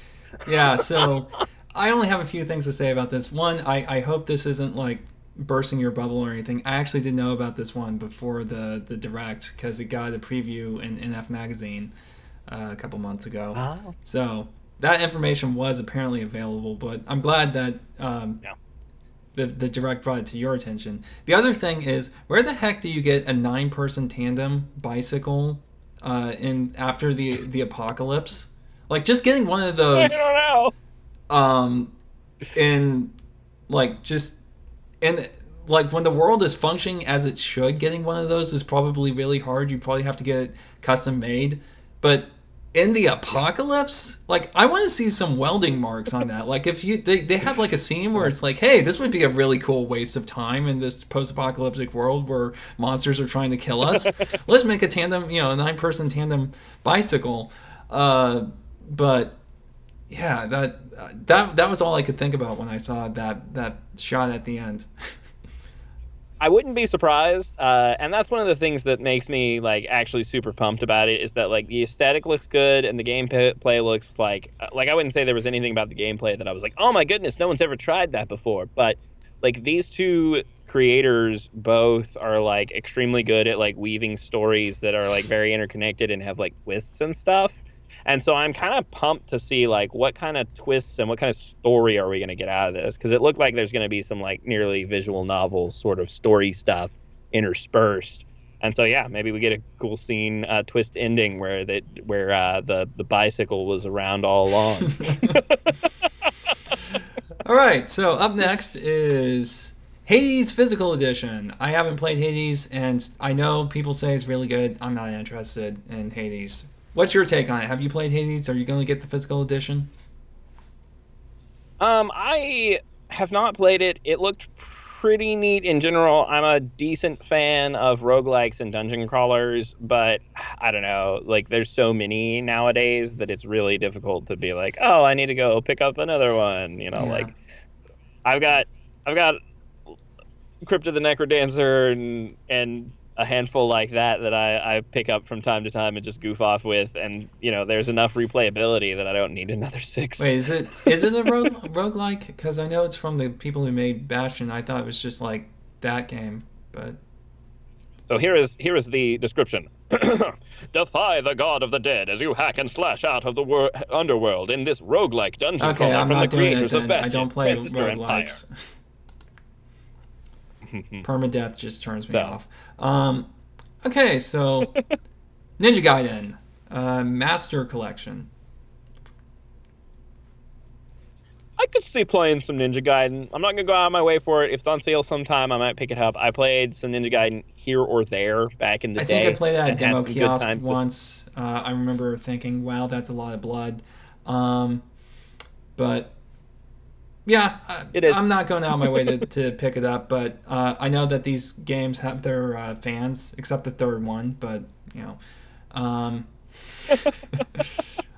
Yeah, so I only have a few things to say about this. One, I hope this isn't like bursting your bubble or anything. I actually didn't know about this one before the Direct because it got a preview in NF Magazine a couple months ago. Oh. So that information was apparently available, but I'm glad that the Direct brought it to your attention. The other thing is, where the heck do you get a 9-person tandem bicycle in after the apocalypse? Like, just getting one of those. I don't know. In like just and like when the world is functioning as it should, getting one of those is probably really hard. You probably have to get it custom made, but in the apocalypse, like I want to see some welding marks on that. Like if they have like a scene where it's like, hey, this would be a really cool waste of time in this post-apocalyptic world where monsters are trying to kill us. Let's make a tandem, a 9-person tandem bicycle. But yeah, that was all I could think about when I saw that shot at the end. I wouldn't be surprised, and that's one of the things that makes me like actually super pumped about it is that like the aesthetic looks good and the gameplay looks like I wouldn't say there was anything about the gameplay that I was like, oh my goodness, no one's ever tried that before. But like these two creators both are like extremely good at like weaving stories that are like very interconnected and have like twists and stuff. And so I'm kind of pumped to see like what kind of twists and what kind of story are we going to get out of this? Because it looked like there's going to be some like nearly visual novel sort of story stuff interspersed. And so yeah, maybe we get a cool scene twist ending where the bicycle was around all along. All right, so up next is Hades Physical Edition. I haven't played Hades, and I know people say it's really good. I'm not interested in Hades. What's your take on it? Have you played Hades? Are you going to get the physical edition? I have not played it. It looked pretty neat in general. I'm a decent fan of roguelikes and dungeon crawlers, but I don't know. Like, there's so many nowadays that it's really difficult to be like, oh, I need to go pick up another one. Like I've got Crypt of the Necrodancer and a handful like that I pick up from time to time and just goof off with, and there's enough replayability that I don't need another 6. Wait, is it a roguelike? Because I know it's from the people who made Bastion. I thought it was just like that game, but so here is the description. Defy the god of the dead as you hack and slash out of the underworld in this roguelike dungeon crawler I'm from not the doing creators it of then. Bastion, I don't play Transistor roguelikes. Permadeath just turns me off. Okay, so Ninja Gaiden Master Collection. I could see playing some Ninja Gaiden. I'm not going to go out of my way for it. If it's on sale sometime, I might pick it up. I played some Ninja Gaiden here or there back in the day. I think I played that at Demo Kiosk once. I remember thinking, wow, that's a lot of blood. But yeah, it is. I'm not going out of my way to pick it up, but I know that these games have their fans, except the third one, but, I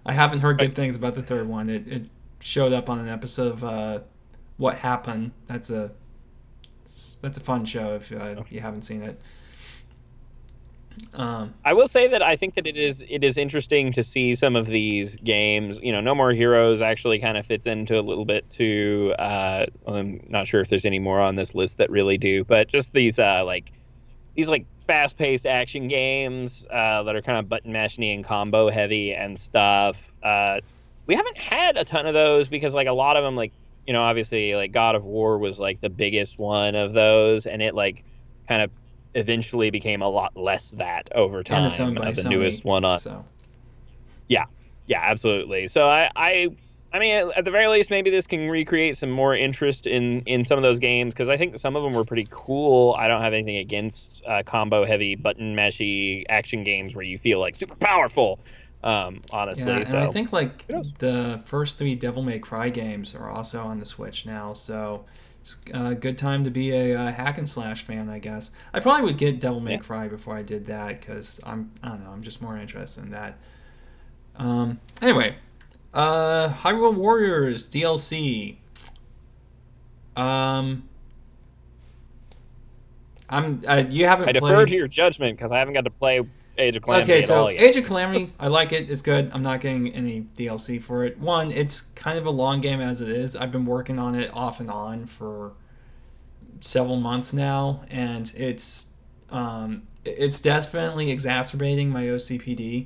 haven't heard good things about the third one. It showed up on an episode of What Happened. That's a fun show if you haven't seen it. I will say that I think that it is interesting to see some of these games. No More Heroes actually kind of fits into a little bit to. I'm not sure if there's any more on this list that really do, but just these fast-paced action games that are kind of button mashing and combo heavy and stuff. We haven't had a ton of those because like a lot of them, like, you know, obviously like God of War was like the biggest one of those, and it like kind of eventually became a lot less that over time. And it's owned by the Sony, newest one on. so Yeah, yeah, absolutely. So I mean, at the very least, maybe this can recreate some more interest in some of those games because I think some of them were pretty cool. I don't have anything against combo heavy button mashy action games where you feel like super powerful. Honestly, yeah, and so I think like the first 3 Devil May Cry games are also on the Switch now, so it's a good time to be a hack and slash fan, I guess. I probably would get Devil May Cry before I did that because I don't know, I'm just more interested in that. Anyway, Hyrule Warriors DLC. You haven't I defer to your judgment because I haven't got to play Age of Calamity at all yet. Age of Calamity, I like it. It's good. I'm not getting any DLC for it. One, it's kind of a long game as it is. I've been working on it off and on for several months now, and it's definitely exacerbating my OCPD.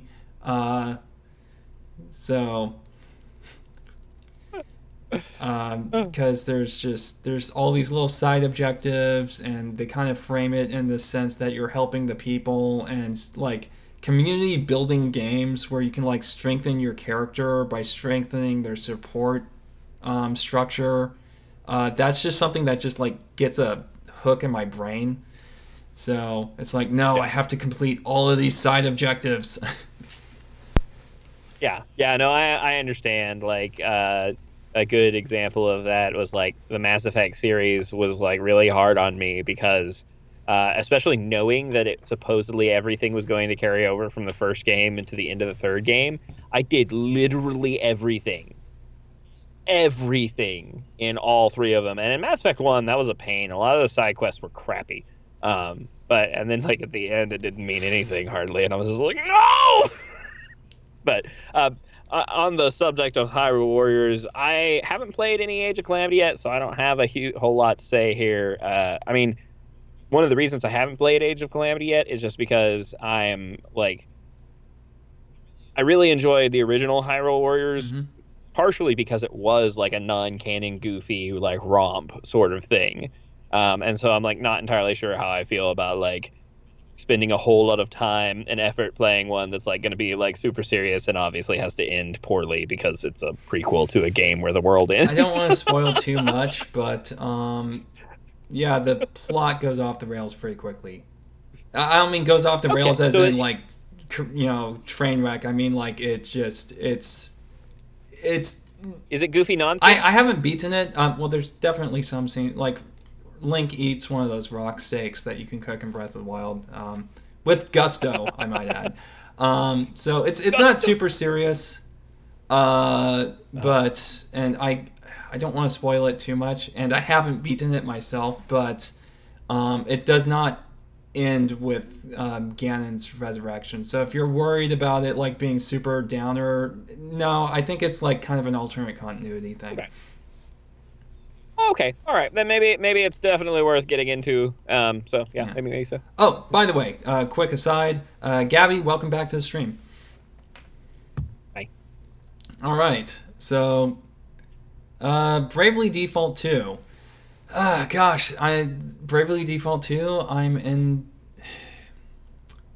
Because there's all these little side objectives, and they kind of frame it in the sense that you're helping the people, and like community building games where you can like strengthen your character by strengthening their support structure. That's just something that just like gets a hook in my brain. So it's like, no, I have to complete all of these side objectives. Yeah, no, I understand. Like, a good example of that was like the Mass Effect series was like really hard on me because, especially knowing that it supposedly everything was going to carry over from the first game into the end of the 3rd game, I did literally everything in all 3 of them. And in Mass Effect 1, that was a pain. A lot of the side quests were crappy. And then like at the end, it didn't mean anything hardly, and I was just like, no. But on the subject of Hyrule Warriors, I haven't played any Age of Calamity yet, so I don't have a whole lot to say here. I mean, one of the reasons I haven't played Age of Calamity yet is just because I really enjoyed the original Hyrule Warriors, partially because it was like a non-canon, goofy, like romp sort of thing. And so I'm like not entirely sure how I feel about like spending a whole lot of time and effort playing one that's like going to be like super serious and obviously has to end poorly because it's a prequel to a game where the world ends. I don't want to spoil too much, but yeah, the plot goes off the rails pretty quickly. I don't mean goes off the rails as in like, you know, train wreck. I mean like it's Is it goofy nonsense? I haven't beaten it. Well, there's definitely some scene like Link eats one of those rock steaks that you can cook in Breath of the Wild, with gusto, I might add. So it's not super serious, but and I don't want to spoil it too much, and I haven't beaten it myself, but it does not end with Ganon's resurrection. So if you're worried about it like being super downer, no, I think it's like kind of an alternate continuity thing. Okay, all right, then maybe it's definitely worth getting into. So yeah, maybe so. Oh, by the way, quick aside, Gabby, welcome back to the stream. Hi. All right, so Bravely Default 2. Gosh, Bravely Default 2. I'm in.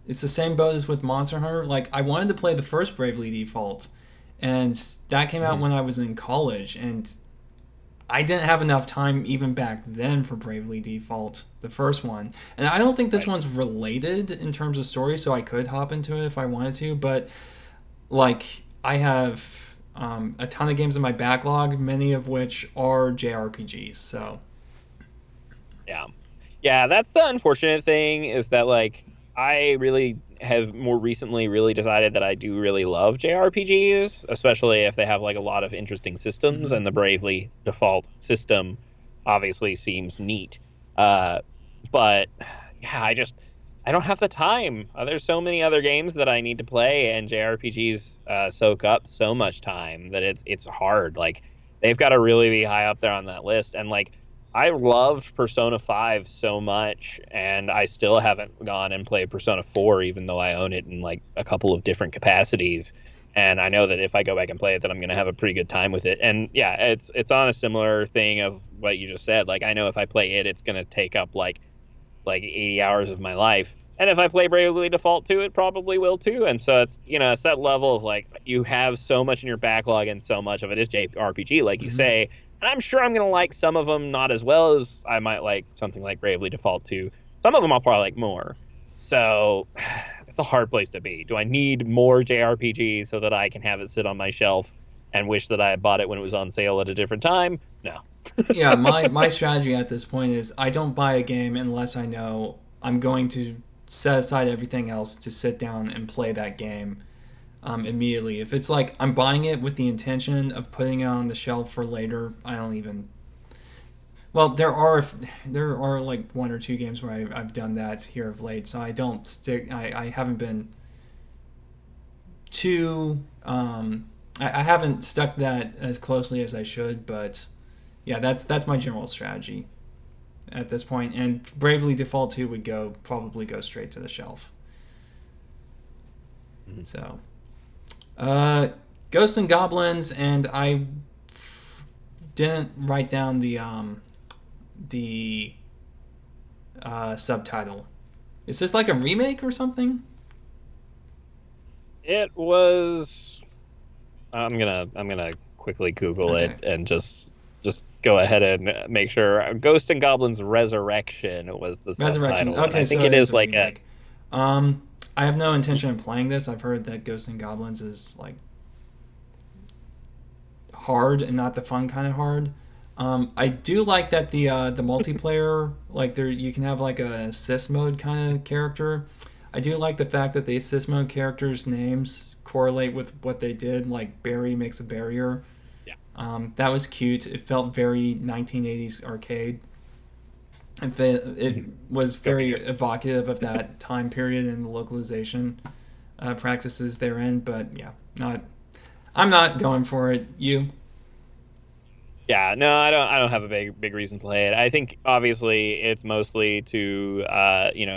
It's the same boat as with Monster Hunter. Like I wanted to play the first Bravely Default, and that came out when I was in college, and I didn't have enough time even back then for Bravely Default, the first one. And I don't think this one's related in terms of story, so I could hop into it if I wanted to. But, like, I have a ton of games in my backlog, many of which are JRPGs, so. Yeah, that's the unfortunate thing is that, like, I really have more recently really decided that I do really love JRPGs, especially if they have like a lot of interesting systems, and the Bravely Default system obviously seems neat. But yeah, I don't have the time. There's so many other games that I need to play, and JRPGs soak up so much time that it's hard. Like they've got to really be high up there on that list, and like I loved Persona 5 so much, and I still haven't gone and played Persona 4, even though I own it in like a couple of different capacities. And I know that if I go back and play it, that I'm going to have a pretty good time with it. And yeah, it's on a similar thing of what you just said. Like I know if I play it, it's going to take up like 80 hours of my life. And if I play Bravely Default 2, it probably will too. And so it's, it's that level of like you have so much in your backlog and so much of it is JRPG, like you say. And I'm sure I'm going to like some of them not as well as I might like something like Bravely Default 2. Some of them I'll probably like more. So it's a hard place to be. Do I need more JRPG so that I can have it sit on my shelf and wish that I had bought it when it was on sale at a different time? No. Yeah, my strategy at this point is I don't buy a game unless I know I'm going to set aside everything else to sit down and play that game immediately. If it's like I'm buying it with the intention of putting it on the shelf for later, I don't even. Well, there are like one or two games where I've done that here of late, so I don't stick. I haven't been too. I haven't stuck that as closely as I should, but yeah, that's my general strategy at this point. And Bravely Default 2 would probably go straight to the shelf. So, Ghosts and Goblins, and I didn't write down the subtitle. Is this like a remake or something? It was. I'm gonna quickly Google it and just go ahead and make sure. Ghost and Goblins Resurrection was the subtitle. Okay, I think it is like a. I have no intention of playing this. I've heard that Ghosts and Goblins is like hard and not the fun kind of hard. I do like that the multiplayer, like you can have like a assist mode kind of character. I do like the fact that the assist mode characters' names correlate with what they did, like Barry makes a barrier. Yeah. That was cute. It felt very 1980s arcade. It was very evocative of that time period and the localization practices therein. But yeah, I'm not going for it. You? Yeah, no, I don't have a big reason to play it. I think obviously it's mostly to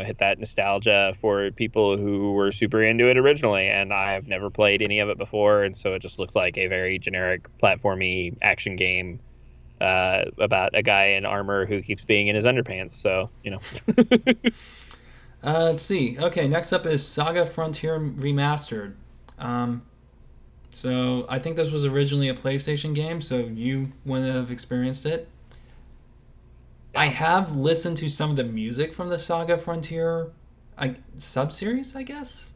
hit that nostalgia for people who were super into it originally, and I've never played any of it before, and so it just looks like a very generic platformy action game about a guy in armor who keeps being in his underpants. So Let's see. Okay, next up is Saga Frontier Remastered. So I think this was originally a PlayStation game, so you wouldn't have experienced it. I have listened to some of the music from the Saga Frontier sub-series, I guess.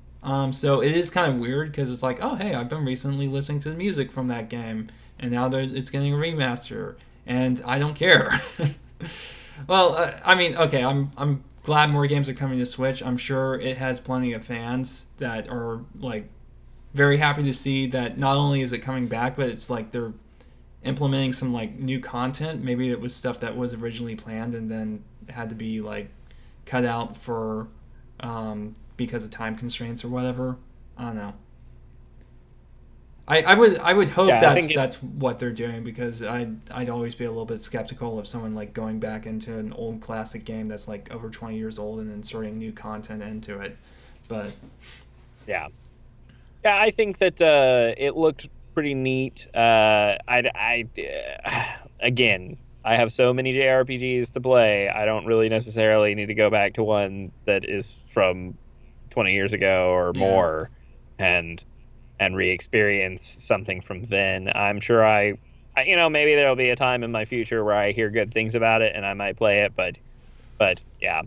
So it is kind of weird because it's like, oh hey, I've been recently listening to the music from that game, and now it's getting a remaster, and I don't care. Well, I mean, okay, I'm glad more games are coming to Switch. I'm sure it has plenty of fans that are like very happy to see that not only is it coming back, but it's like they're implementing some like new content. Maybe it was stuff that was originally planned and then had to be like cut out for because of time constraints or whatever. I don't know. I would hope that's what they're doing, because I'd always be a little bit skeptical of someone like going back into an old classic game that's like over 20 years old and inserting new content into it. But yeah. Yeah, I think that it looked pretty neat. Again, I have so many JRPGs to play. I don't really necessarily need to go back to one that is from 20 years ago or more, and re-experience something from then. I'm sure maybe there'll be a time in my future where I hear good things about it and I might play it, but yeah.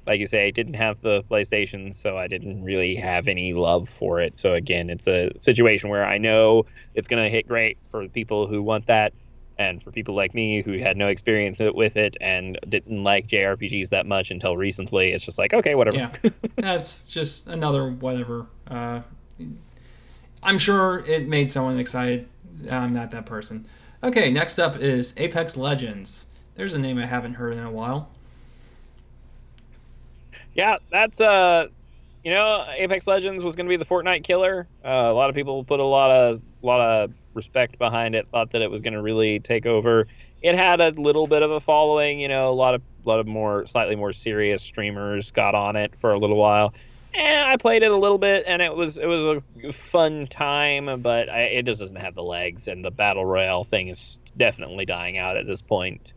Like you say, I didn't have the PlayStation, so I didn't really have any love for it. So again, it's a situation where I know it's going to hit great for people who want that, and for people like me who had no experience with it and didn't like JRPGs that much until recently. It's just like, okay, whatever. Yeah, that's just another whatever. I'm sure it made someone excited. I'm not that person. Okay, next up is Apex Legends. There's a name I haven't heard in a while. Yeah, that's Apex Legends was going to be the Fortnite killer. A lot of people put a lot of respect behind it. Thought that it was going to really take over it had a little bit of a following. You know, a lot of more slightly more serious streamers got on it for a little while. And I played it a little bit, and it was a fun time, but it just doesn't have the legs, and the battle royale thing is definitely dying out at this point.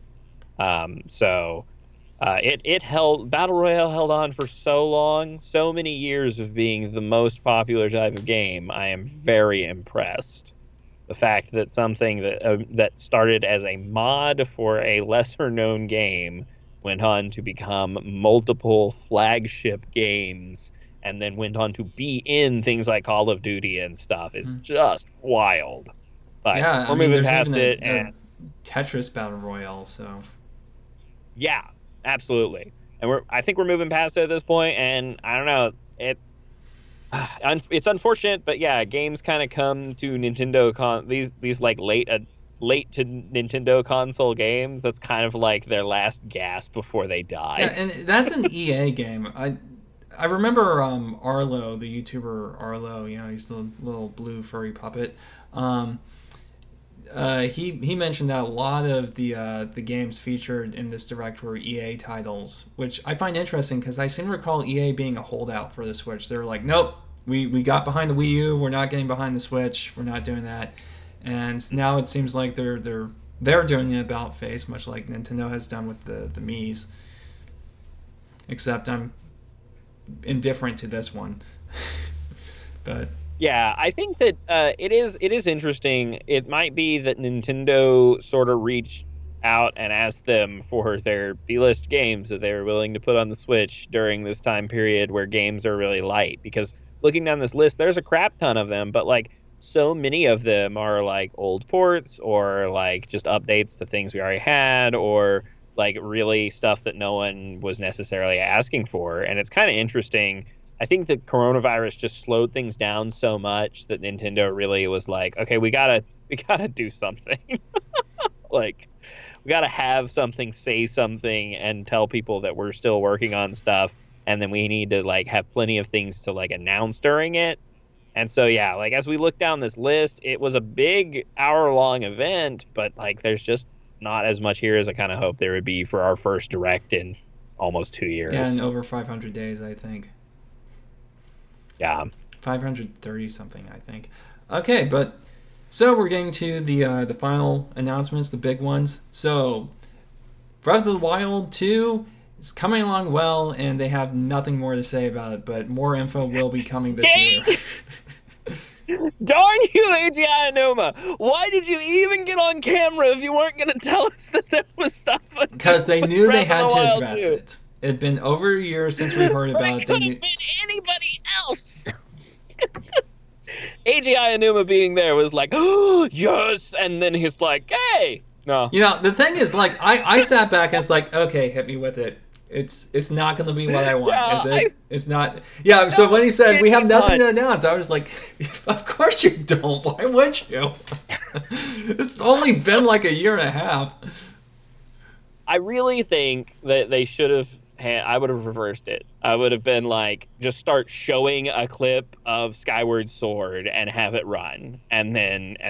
It held battle royale held on for so long, so many years of being the most popular type of game. I am very impressed. The fact that something that started as a mod for a lesser known game went on to become multiple flagship games and then went on to be in things like Call of Duty and stuff is just wild. But Yeah, I we're mean, moving there's past even it, a and Tetris Battle Royale, so. yeah, absolutely. And I think we're moving past it at this point, and I don't know, it's unfortunate, but yeah, games kind of come to Nintendo these like late to Nintendo console games. That's kind of like their last gasp before they die. Yeah, and that's an EA game. I remember Arlo, the YouTuber Arlo. You know, he's the little blue furry puppet. Um, he mentioned that a lot of the games featured in this direct were EA titles, which I find interesting because I seem to recall EA being a holdout for the Switch. They were like, nope, we got behind the Wii U, we're not getting behind the Switch, we're not doing that. And now it seems like they're doing an about face, much like Nintendo has done with the Mii's. Except I'm indifferent to this one. But Yeah, I think that it is interesting. It might be that Nintendo sort of reached out and asked them for their B-list games that they were willing to put on the Switch during this time period where games are really light. Because looking down this list, there's a crap ton of them, but like so many of them are like old ports or like just updates to things we already had or like really stuff that no one was necessarily asking for. And it's kind of interesting. I think the coronavirus just slowed things down so much that Nintendo really was like, okay, we gotta do something. Like we gotta have something, say something, and tell people that we're still working on stuff, and then we need to like have plenty of things to like announce during it. And so yeah, like as we look down this list, it was a big hour-long event, but like there's just not as much here as I kind of hoped there would be for our first direct in almost 2 years. yeah, in over 500 days, I think. Yeah. 530 something, I think. Okay, but so we're getting to the final announcements, the big ones. So Breath of the Wild 2 is coming along well, and they have nothing more to say about it, but more info will be coming this year. Darn you, Eiji Aonuma! Why did you even get on camera if you weren't going to tell us that there was stuff? Because they knew they had to address it. It had been over a year since we heard about it. It could have been anybody else. Eiji Aonuma being there was like, oh, yes, and then he's like, hey, no. You know, the thing is, like, I sat back and it's like, okay, hit me with it. It's not going to be what I want, Yeah, is it? It's not. Yeah, so when he said, we have nothing to announce, I was like, of course you don't. Why would you? It's only been like a year and a half. I really think that they should have I would have reversed it. I would have been like, just start showing a clip of Skyward Sword and have it run. And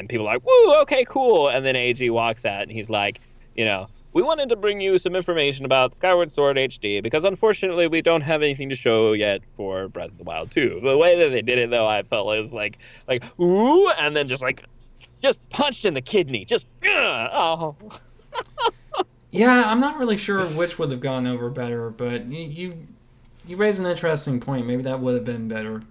people are like, woo, okay, cool. And then AG walks out and he's like, you know, we wanted to bring you some information about Skyward Sword HD because unfortunately we don't have anything to show yet for Breath of the Wild 2. The way that they did it, though, I felt it was like, ooh, and then just punched in the kidney. Just, oh. Yeah, I'm not really sure which would have gone over better, but you raise an interesting point. Maybe that would have been better.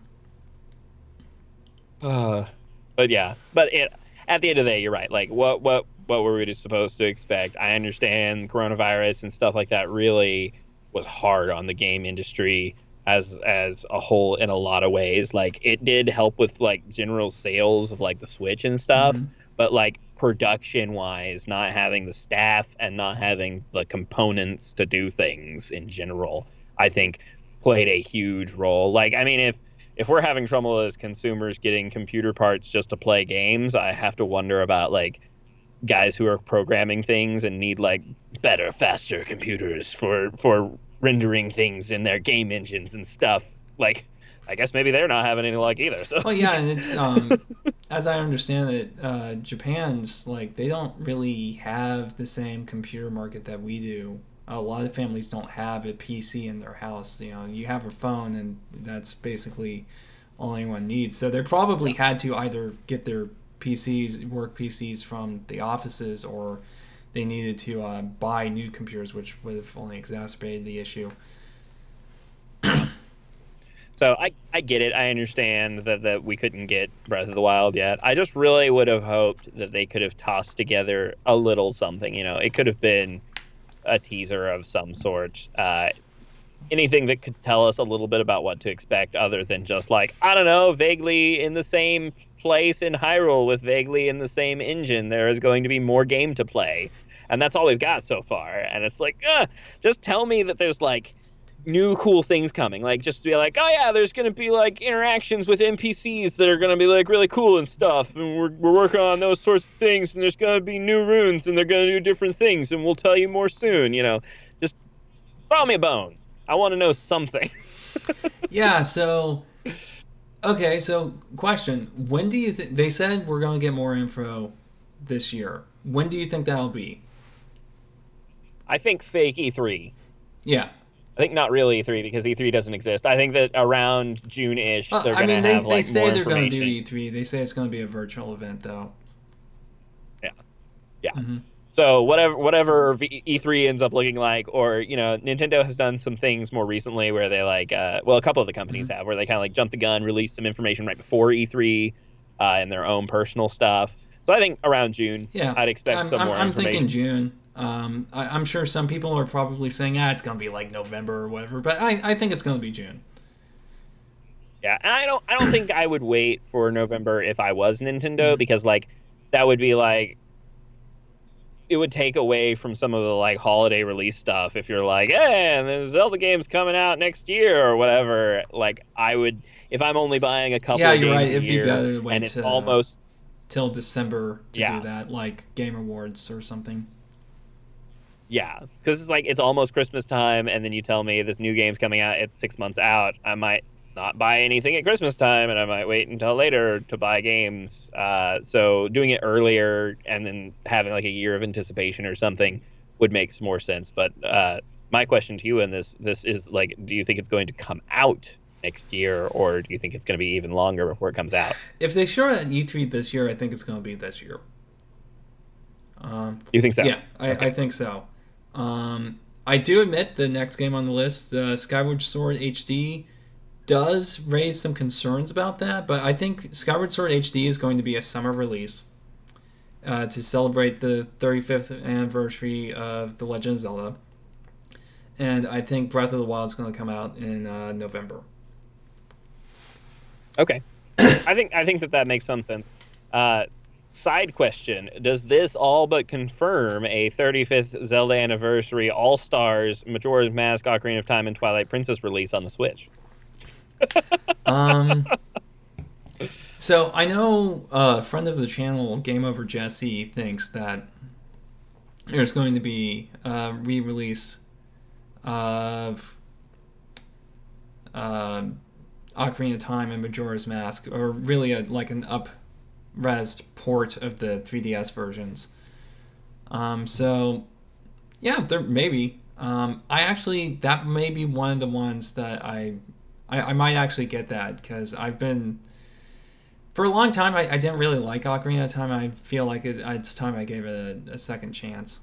But yeah, at the end of the day, you're right. Like, what were we supposed to expect? I understand coronavirus and stuff like that really was hard on the game industry as a whole in a lot of ways. Like, it did help with like general sales of like the Switch and stuff, but like production wise, not having the staff and not having the components to do things in general, I think played a huge role. Like, I mean, if we're having trouble as consumers getting computer parts just to play games, I have to wonder about like guys who are programming things and need like better, faster computers for rendering things in their game engines and stuff. Like, I guess maybe they're not having any luck either. So. Well, yeah, and it's as I understand it, Japan's like they don't really have the same computer market that we do. A lot of families don't have a PC in their house. You know, you have a phone, and that's basically all anyone needs. So they probably had to either get their work PCs from the offices, or they needed to buy new computers, which would have only exacerbated the issue. So I get it. I understand that we couldn't get Breath of the Wild yet. I just really would have hoped that they could have tossed together a little something. You know, it could have been a teaser of some sort. Anything that could tell us a little bit about what to expect, other than just like, I don't know, vaguely in the same place in Hyrule with vaguely in the same engine, there is going to be more game to play. And that's all we've got so far. And it's like, just tell me that there's like new cool things coming. Like, just to be like, oh yeah, there's going to be like interactions with NPCs that are going to be like really cool and stuff. And we're working on those sorts of things. And there's going to be new runes and they're going to do different things. And we'll tell you more soon, you know, just throw me a bone. I want to know something. Yeah. So, okay. So question, when do you think, they said we're going to get more info this year. When do you think that'll be? I think fake E3. Yeah. I think not really E3 because E3 doesn't exist. I think that around June-ish they're going to have like they say more they're going to do information. E3. They say it's going to be a virtual event though. Yeah. Mm-hmm. So whatever E3 ends up looking like, or you know, Nintendo has done some things more recently where they like, well, a couple of the companies have, where they kind of like jump the gun, release some information right before E3, and their own personal stuff. So I think around June, Yeah, I'd expect some more I'm information. thinking June. I'm sure some people are probably saying, it's going to be like November or whatever, but I think it's going to be June. Yeah, and I don't think I would wait for November if I was Nintendo, because like that would be like, it would take away from some of the like holiday release stuff if you're like, hey, and the Zelda game's coming out next year or whatever. Like I would, if I'm only buying a couple of games right. a It'd year, be better to wait and it's almost till December to do that, like Game Awards or something. Yeah, because it's like it's almost Christmas time, and then you tell me this new game's coming out, it's 6 months out. I might not buy anything at Christmas time, and I might wait until later to buy games. So doing it earlier and then having like a year of anticipation or something would make more sense. But my question to you in this is like, do you think it's going to come out next year, or do you think it's going to be even longer before it comes out? If they show it at E3 this year, I think it's going to be this year. You think so? Yeah, I think so. I do admit the next game on the list, Skyward Sword HD, does raise some concerns about that, but I think Skyward Sword HD is going to be a summer release to celebrate the 35th anniversary of The Legend of Zelda, and I think Breath of the Wild is going to come out in November. Okay, I think that makes some sense. Side question: does this all but confirm a 35th Zelda anniversary All-Stars Majora's Mask, Ocarina of Time, and Twilight Princess release on the Switch? So I know a friend of the channel, Game Over Jesse, thinks that there's going to be a re-release of Ocarina of Time and Majora's Mask, or really like an up-resed port of the 3DS versions. So yeah, there maybe. That may be one of the ones that I might actually get that, because I've been, for a long time, I didn't really like Ocarina of Time. I feel like it's time I gave it a second chance.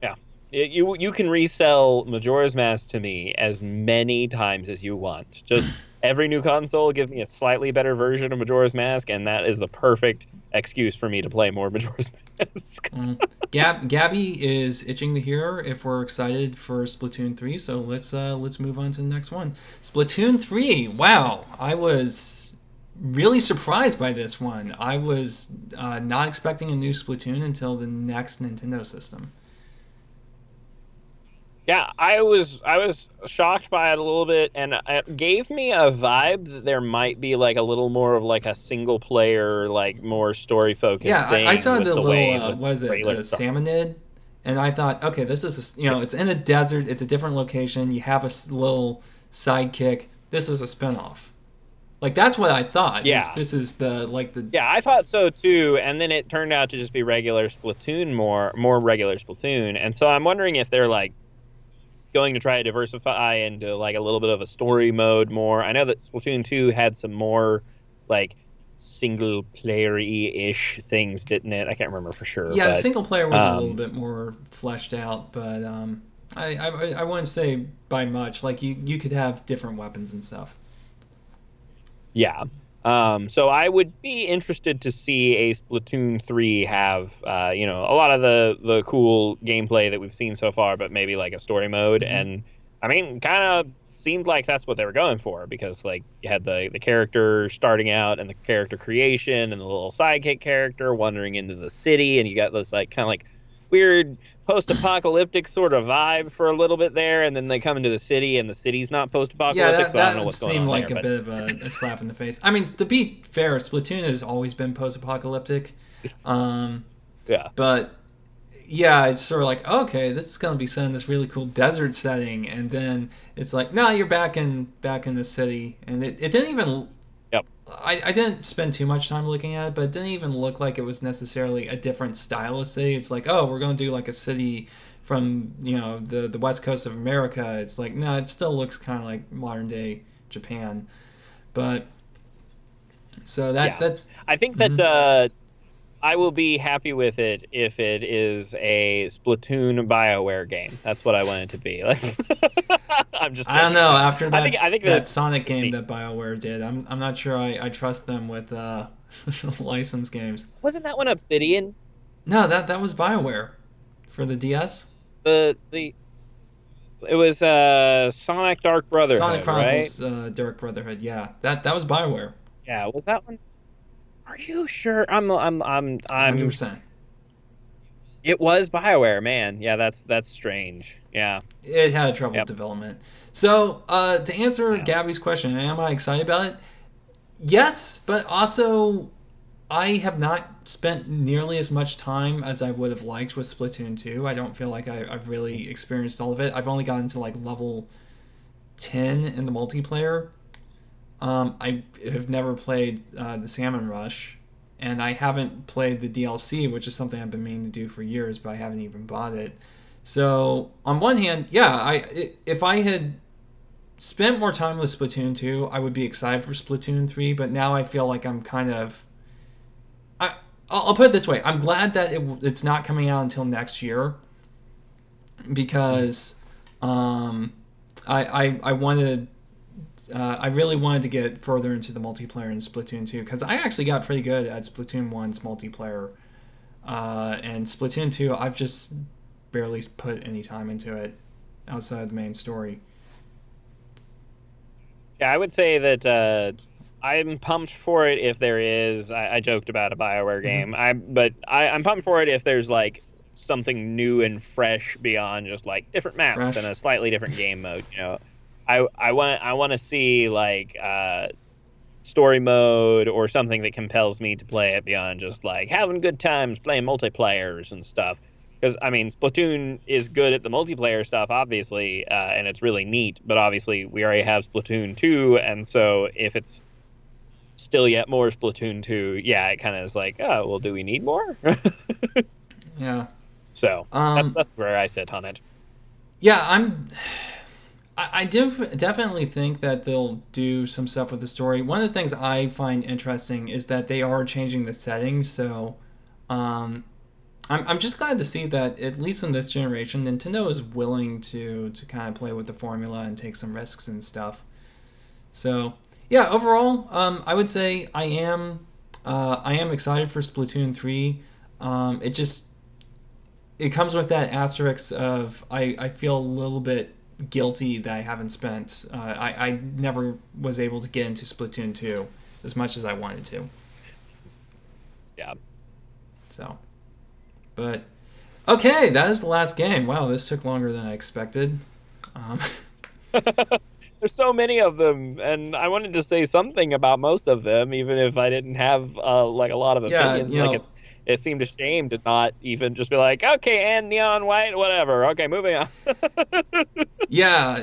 Yeah, you can resell Majora's Mask to me as many times as you want. Just every new console, give me a slightly better version of Majora's Mask, and that is the perfect excuse for me to play more Majora's Mask. Gabby is itching to hear if we're excited for Splatoon 3, so let's move on to the next one. Splatoon 3, wow, I was really surprised by this one. I was not expecting a new Splatoon until the next Nintendo system. Yeah, I was shocked by it a little bit, and it gave me a vibe that there might be like a little more of like a single player, like more story focused. Yeah, thing I saw with the little the was it the Salmonid, and I thought, okay, this is it's in a desert, it's a different location. You have a little sidekick this is a spinoff. Like, that's what I thought. Yeah. This is the Yeah, I thought so too, and then it turned out to just be regular Splatoon, more regular Splatoon, and so I'm wondering if they're like going to try to diversify into like a little bit of a story mode more. I know that Splatoon 2 had some more like single player-y-ish things, didn't it? I can't remember for sure. Yeah, but, the single player was a little bit more fleshed out, but I wouldn't say by much. Like, you could have different weapons and stuff. Yeah. So I would be interested to see a Splatoon 3 have, a lot of the cool gameplay that we've seen so far, but maybe like a story mode. Mm-hmm. And I mean, kind of seemed like that's what they were going for, because like you had the character starting out and the character creation and the little sidekick character wandering into the city, and you got this like kind of like weird post-apocalyptic sort of vibe for a little bit there, and then they come into the city and the city's not post-apocalyptic. So I don't know what's going on there. Yeah, that seemed like a bit of a slap in the face. I mean, to be fair, Splatoon has always been post-apocalyptic. Yeah. But yeah, it's sort of like, okay, this is going to be set in this really cool desert setting, and then it's like, no, you're back in the city, and it didn't even. Yep. I didn't spend too much time looking at it, but it didn't even look like it was necessarily a different style of city. It's like, oh, we're going to do like a city from the west coast of America. It's like, no, it still looks kind of like modern day Japan, but so that's. I think that I will be happy with it if it is a Splatoon BioWare game. That's what I want it to be. Like, I don't know. After that, I think that Sonic game that BioWare did, I'm not sure I trust them with licensed games. Wasn't that one Obsidian? No, that was BioWare for the DS. It was Sonic Dark Brotherhood. Sonic Chronicles, right? Dark Brotherhood. Yeah, that was BioWare. Yeah, was that one? Are you sure? I'm 100%. It was BioWare, man. Yeah, that's strange. Yeah. It had trouble with development. So, to answer Gabby's question, am I excited about it? Yes, but also I have not spent nearly as much time as I would have liked with Splatoon 2. I don't feel like I've really experienced all of it. I've only gotten to like level 10 in the multiplayer. I have never played the Salmon Rush, and I haven't played the DLC, which is something I've been meaning to do for years, but I haven't even bought it. So, on one hand, yeah, if I had spent more time with Splatoon 2, I would be excited for Splatoon 3, but now I feel like I'm kind of... I'll put it this way. I'm glad that it's not coming out until next year, because I really wanted to get further into the multiplayer in Splatoon 2, because I actually got pretty good at Splatoon 1's multiplayer. And Splatoon 2, I've just barely put any time into it outside of the main story. Yeah, I would say that I'm pumped for it if there is. I joked about a BioWare game. I'm pumped for it if there's like something new and fresh beyond just like different maps and a slightly different game mode. I want to see like story mode or something that compels me to play it beyond just like having good times playing multiplayers and stuff. Because I mean, Splatoon is good at the multiplayer stuff, obviously, and it's really neat. But obviously, we already have Splatoon 2, and so if it's still yet more Splatoon 2, yeah, it kind of is like, oh, well, do we need more? Yeah. So that's where I sit on it. Yeah, I definitely think that they'll do some stuff with the story. One of the things I find interesting is that they are changing the settings. So, I'm just glad to see that at least in this generation, Nintendo is willing to kind of play with the formula and take some risks and stuff. So, yeah, overall, I would say I am excited for Splatoon 3. It comes with that asterisk of I feel a little bit guilty that I haven't spent. I never was able to get into Splatoon 2 as much as I wanted to. Yeah. So, but okay, that is the last game. Wow, this took longer than I expected. There's so many of them, and I wanted to say something about most of them, even if I didn't have like a lot of opinions. Yeah, like it seemed a shame to not even just be like, okay, and neon white, whatever. Okay, moving on. Yeah,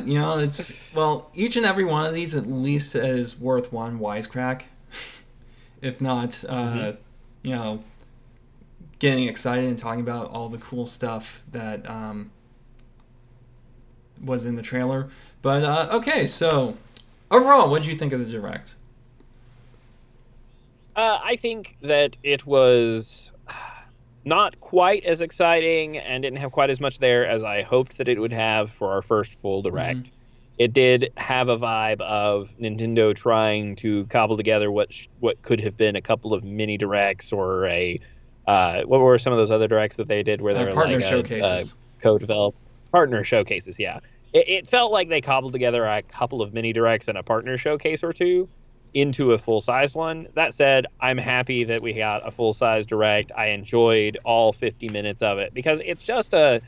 each and every one of these at least is worth one wisecrack, if not, you know, getting excited and talking about all the cool stuff that was in the trailer. But okay, so overall, what did you think of the direct? I think that it was not quite as exciting and didn't have quite as much there as I hoped that it would have for our first full direct. It did have a vibe of Nintendo trying to cobble together what could have been a couple of mini directs or a what were some of those other directs that they did where they were Partner like showcases. co-developed partner showcases. Yeah, it felt like they cobbled together a couple of mini directs and a partner showcase or two into a full-size one. That said, I'm happy that we got a full-size direct. I enjoyed all 50 minutes of it because it's just a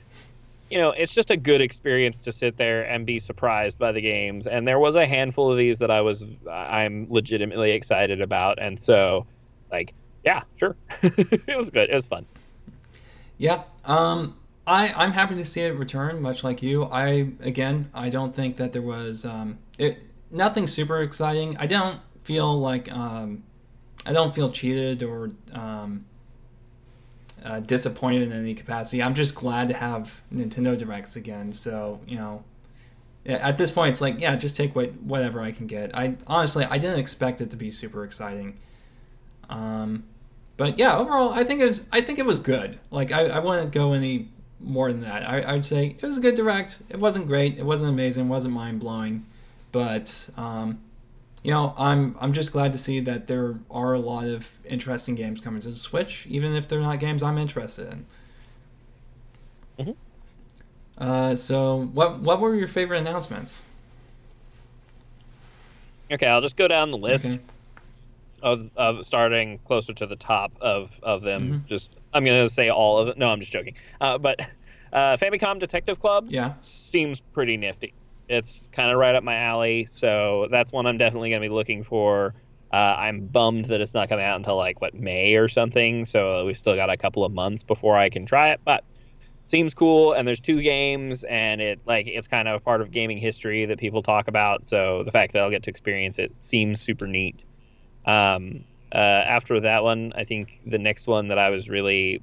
good experience to sit there and be surprised by the games. And there was a handful of these that I'm legitimately excited about. And so, like, yeah, sure. It was good. It was fun. Yeah. I'm happy to see it return, much like you. I don't think that there was nothing super exciting. I don't feel like I don't feel cheated or disappointed in any capacity. I'm just glad to have Nintendo Directs again. So at this point, it's like, yeah, just take whatever I can get. I didn't expect it to be super exciting. But yeah, overall, I think it was good. Like I wouldn't go any more than that. I'd say it was a good direct. It wasn't great. It wasn't amazing. It wasn't mind blowing. But I'm just glad to see that there are a lot of interesting games coming to the Switch, even if they're not games I'm interested in. So what were your favorite announcements? Okay, I'll just go down the list. Okay. Of starting closer to the top of them. Just I'm gonna say all of it. No, I'm just joking. But Famicom Detective Club seems pretty nifty. It's kind of right up my alley, so that's one I'm definitely gonna be looking for. I'm bummed that it's not coming out until like May or something, so we've still got a couple of months before I can try it. But seems cool, and there's 2 games, and it's kind of a part of gaming history that people talk about. So the fact that I'll get to experience it seems super neat. After that one, I think the next one that I was really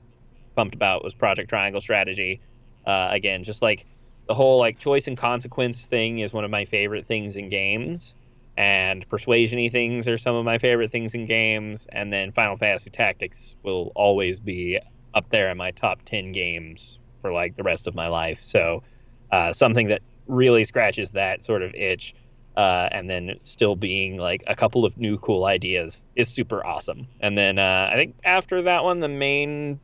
pumped about was Project Triangle Strategy. Again, just like the whole like choice and consequence thing is one of my favorite things in games, and persuasion-y things are some of my favorite things in games, and then Final Fantasy Tactics will always be up there in my top 10 games for like the rest of my life. So something that really scratches that sort of itch. And then still being like a couple of new cool ideas is super awesome. And then I think after that one, the main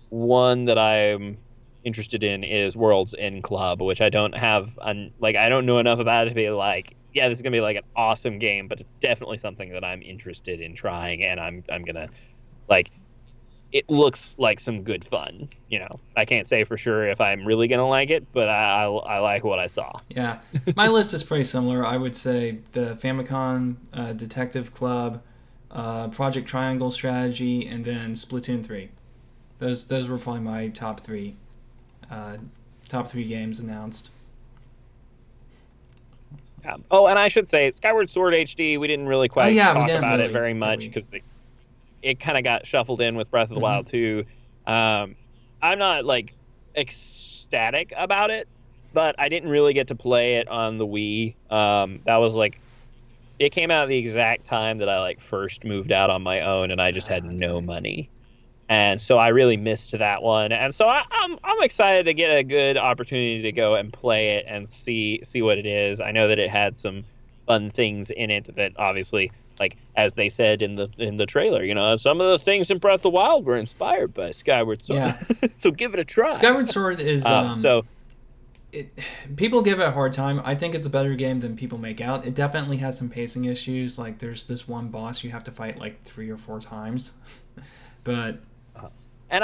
one that I'm interested in is World's End Club, which I don't have, I don't know enough about it to be like, yeah, this is gonna be like an awesome game, but it's definitely something that I'm interested in trying, and I'm gonna like. It looks like some good fun. I can't say for sure if I'm really gonna like it, but I like what I saw. Yeah, my list is pretty similar. I would say the Famicom Detective Club, Project Triangle Strategy, and then Splatoon 3. Those were probably my top three games announced. Yeah. Oh, and I should say Skyward Sword HD. We didn't really quite talk about it very much because it kind of got shuffled in with Breath of the Wild 2. I'm not like ecstatic about it, but I didn't really get to play it on the Wii. That was like, it came out at the exact time that I like first moved out on my own, and I just had no money, and so I really missed that one. And so I'm excited to get a good opportunity to go and play it and see what it is. I know that it had some fun things in it that obviously, like as they said in the trailer, some of the things in Breath of the Wild were inspired by Skyward Sword. Yeah. So give it a try. Skyward Sword is people give it a hard time. I think it's a better game than people make out. It definitely has some pacing issues. Like there's this one boss you have to fight like 3 or 4 times. But and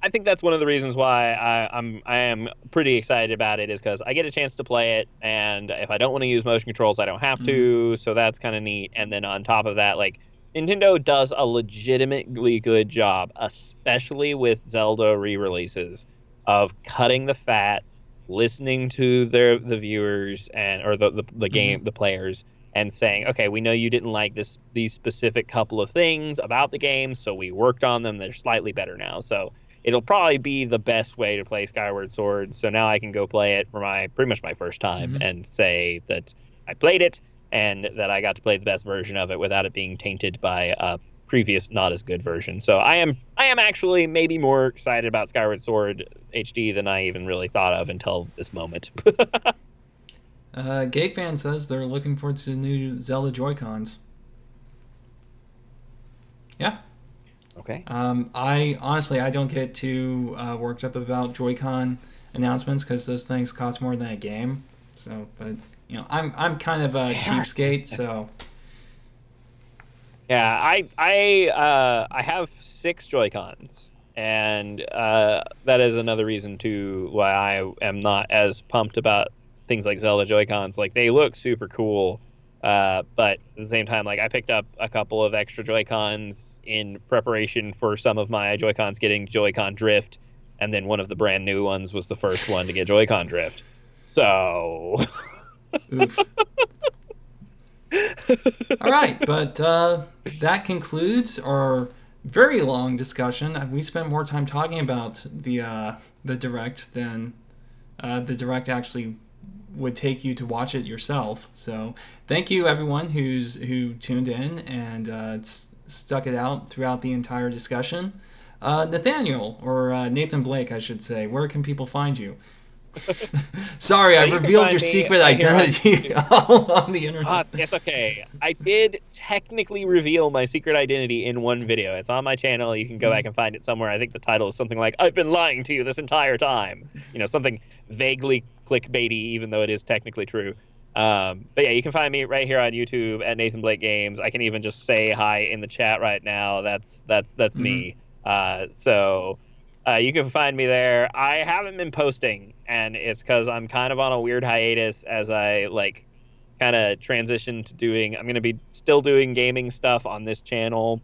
I think that's one of the reasons why I am pretty excited about it, is because I get a chance to play it, and if I don't want to use motion controls, I don't have to. So that's kind of neat. And then on top of that, like Nintendo does a legitimately good job, especially with Zelda re-releases, of cutting the fat, listening to the viewers and or the Mm-hmm. game the players, and saying, okay, we know you didn't like these specific couple of things about the game, so we worked on them. They're slightly better now, so it'll probably be the best way to play Skyward Sword. So now I can go play it for my pretty much my first time Mm-hmm. and say that I played it and that I got to play the best version of it without it being tainted by a previous not as good version. So I am actually maybe more excited about Skyward Sword HD than I even really thought of until this moment. Gate Fan says they're looking forward to the new Zelda Joy-Cons. Yeah. Okay. I honestly I don't get too worked up about Joy-Con announcements because those things cost more than a game. So, but I'm kind of a cheapskate, so Yeah, I have 6 Joy-Cons, and that is another reason too why I am not as pumped about things like Zelda Joy-Cons. Like they look super cool, but at the same time, like I picked up a couple of extra Joy-Cons in preparation for some of my Joy-Cons getting Joy-Con drift, and then one of the brand new ones was the first one to get Joy-Con drift. So, oof. All right, but that concludes our very long discussion. We spent more time talking about the direct than the direct actually would take you to watch it yourself. So thank you everyone who tuned in and stuck it out throughout the entire discussion. Nathaniel or Nathan Blake, I should say. Where can people find you? Sorry, I you can revealed find your me secret right here on identity all on the internet. It's okay. I did technically reveal my secret identity in one video. It's on my channel. You can go back and find it somewhere. I think the title is something like "I've been lying to you this entire time." Something vaguely clickbaity, even though it is technically true. But yeah, you can find me right here on YouTube at Nathan Blake Games. I can even just say hi in the chat right now. That's Mm-hmm. me. You can find me there. I haven't been posting, and it's because I'm kind of on a weird hiatus as I like kind of transition to doing. I'm going to be still doing gaming stuff on this channel,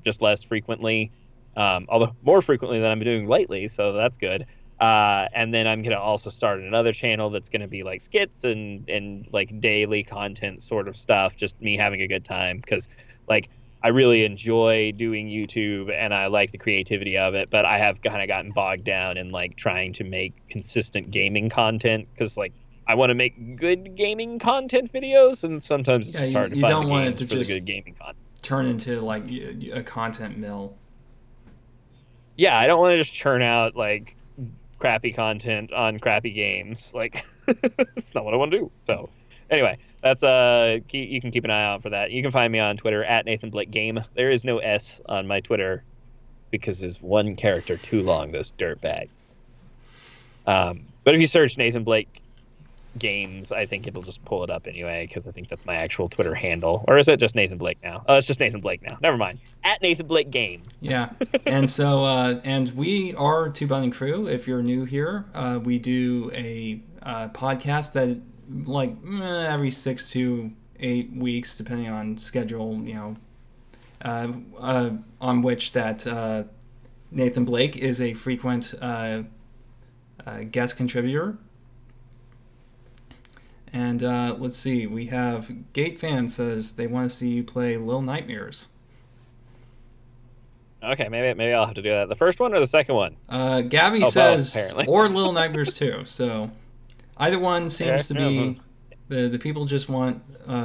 just less frequently, although more frequently than I'm doing lately, so that's good. And then I'm going to also start another channel that's going to be like skits and like daily content sort of stuff, just me having a good time because like I really enjoy doing YouTube and I like the creativity of it, but I have kind of gotten bogged down in like trying to make consistent gaming content because like I want to make good gaming content videos, and sometimes it's Yeah, just you, hard to you find the don't want it games to for the good just gaming content. turn into like a content mill. Yeah, I don't want to just churn out like crappy content on crappy games. Like, it's not what I want to do. So, anyway, that's you can keep an eye out for that. You can find me on Twitter at Nathan Blake Game. There is no S on my Twitter because there's one character too long. Those dirtbags. But if you search Nathan Blake Games, I think it'll just pull it up anyway because I think that's my actual Twitter handle. Or is it just Nathan Blake now? Oh, it's just Nathan Blake now. Never mind. At Nathan Blake Game. Yeah, and so and we are Two Bunny Crew. If you're new here, we do a podcast that like every 6 to 8 weeks, depending on schedule. On which that Nathan Blake is a frequent guest contributor. And let's see, we have Gate Fan says they want to see you play Little Nightmares. Okay, maybe I'll have to do that. The first one or the second one? Gabby Oh, both says, apparently. or Little Nightmares 2. So either one Okay, seems to yeah, be, the people just want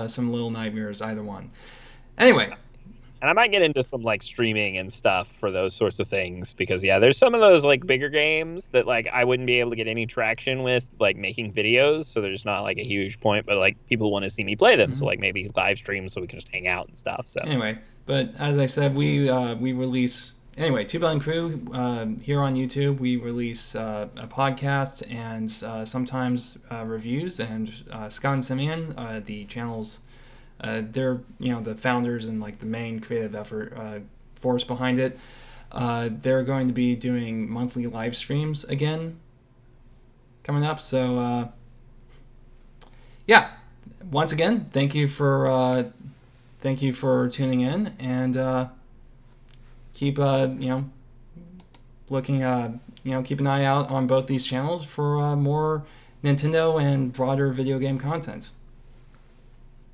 some Little Nightmares, either one. Anyway. and I might get into some like streaming and stuff for those sorts of things because yeah, there's some of those like bigger games that like I wouldn't be able to get any traction with like making videos, so there's not like a huge point, but like people want to see me play them, so like maybe live stream so we can just hang out and stuff. So Anyway, but as I said, we release anyway. Two Billion Crew here on YouTube. We release a podcast and sometimes reviews. And Scott and Simeon, the channels, they're the founders and like the main creative effort force behind it. They're going to be doing monthly live streams again coming up. So yeah, once again, thank you for thank you for tuning in, and keep looking keep an eye out on both these channels for more Nintendo and broader video game content.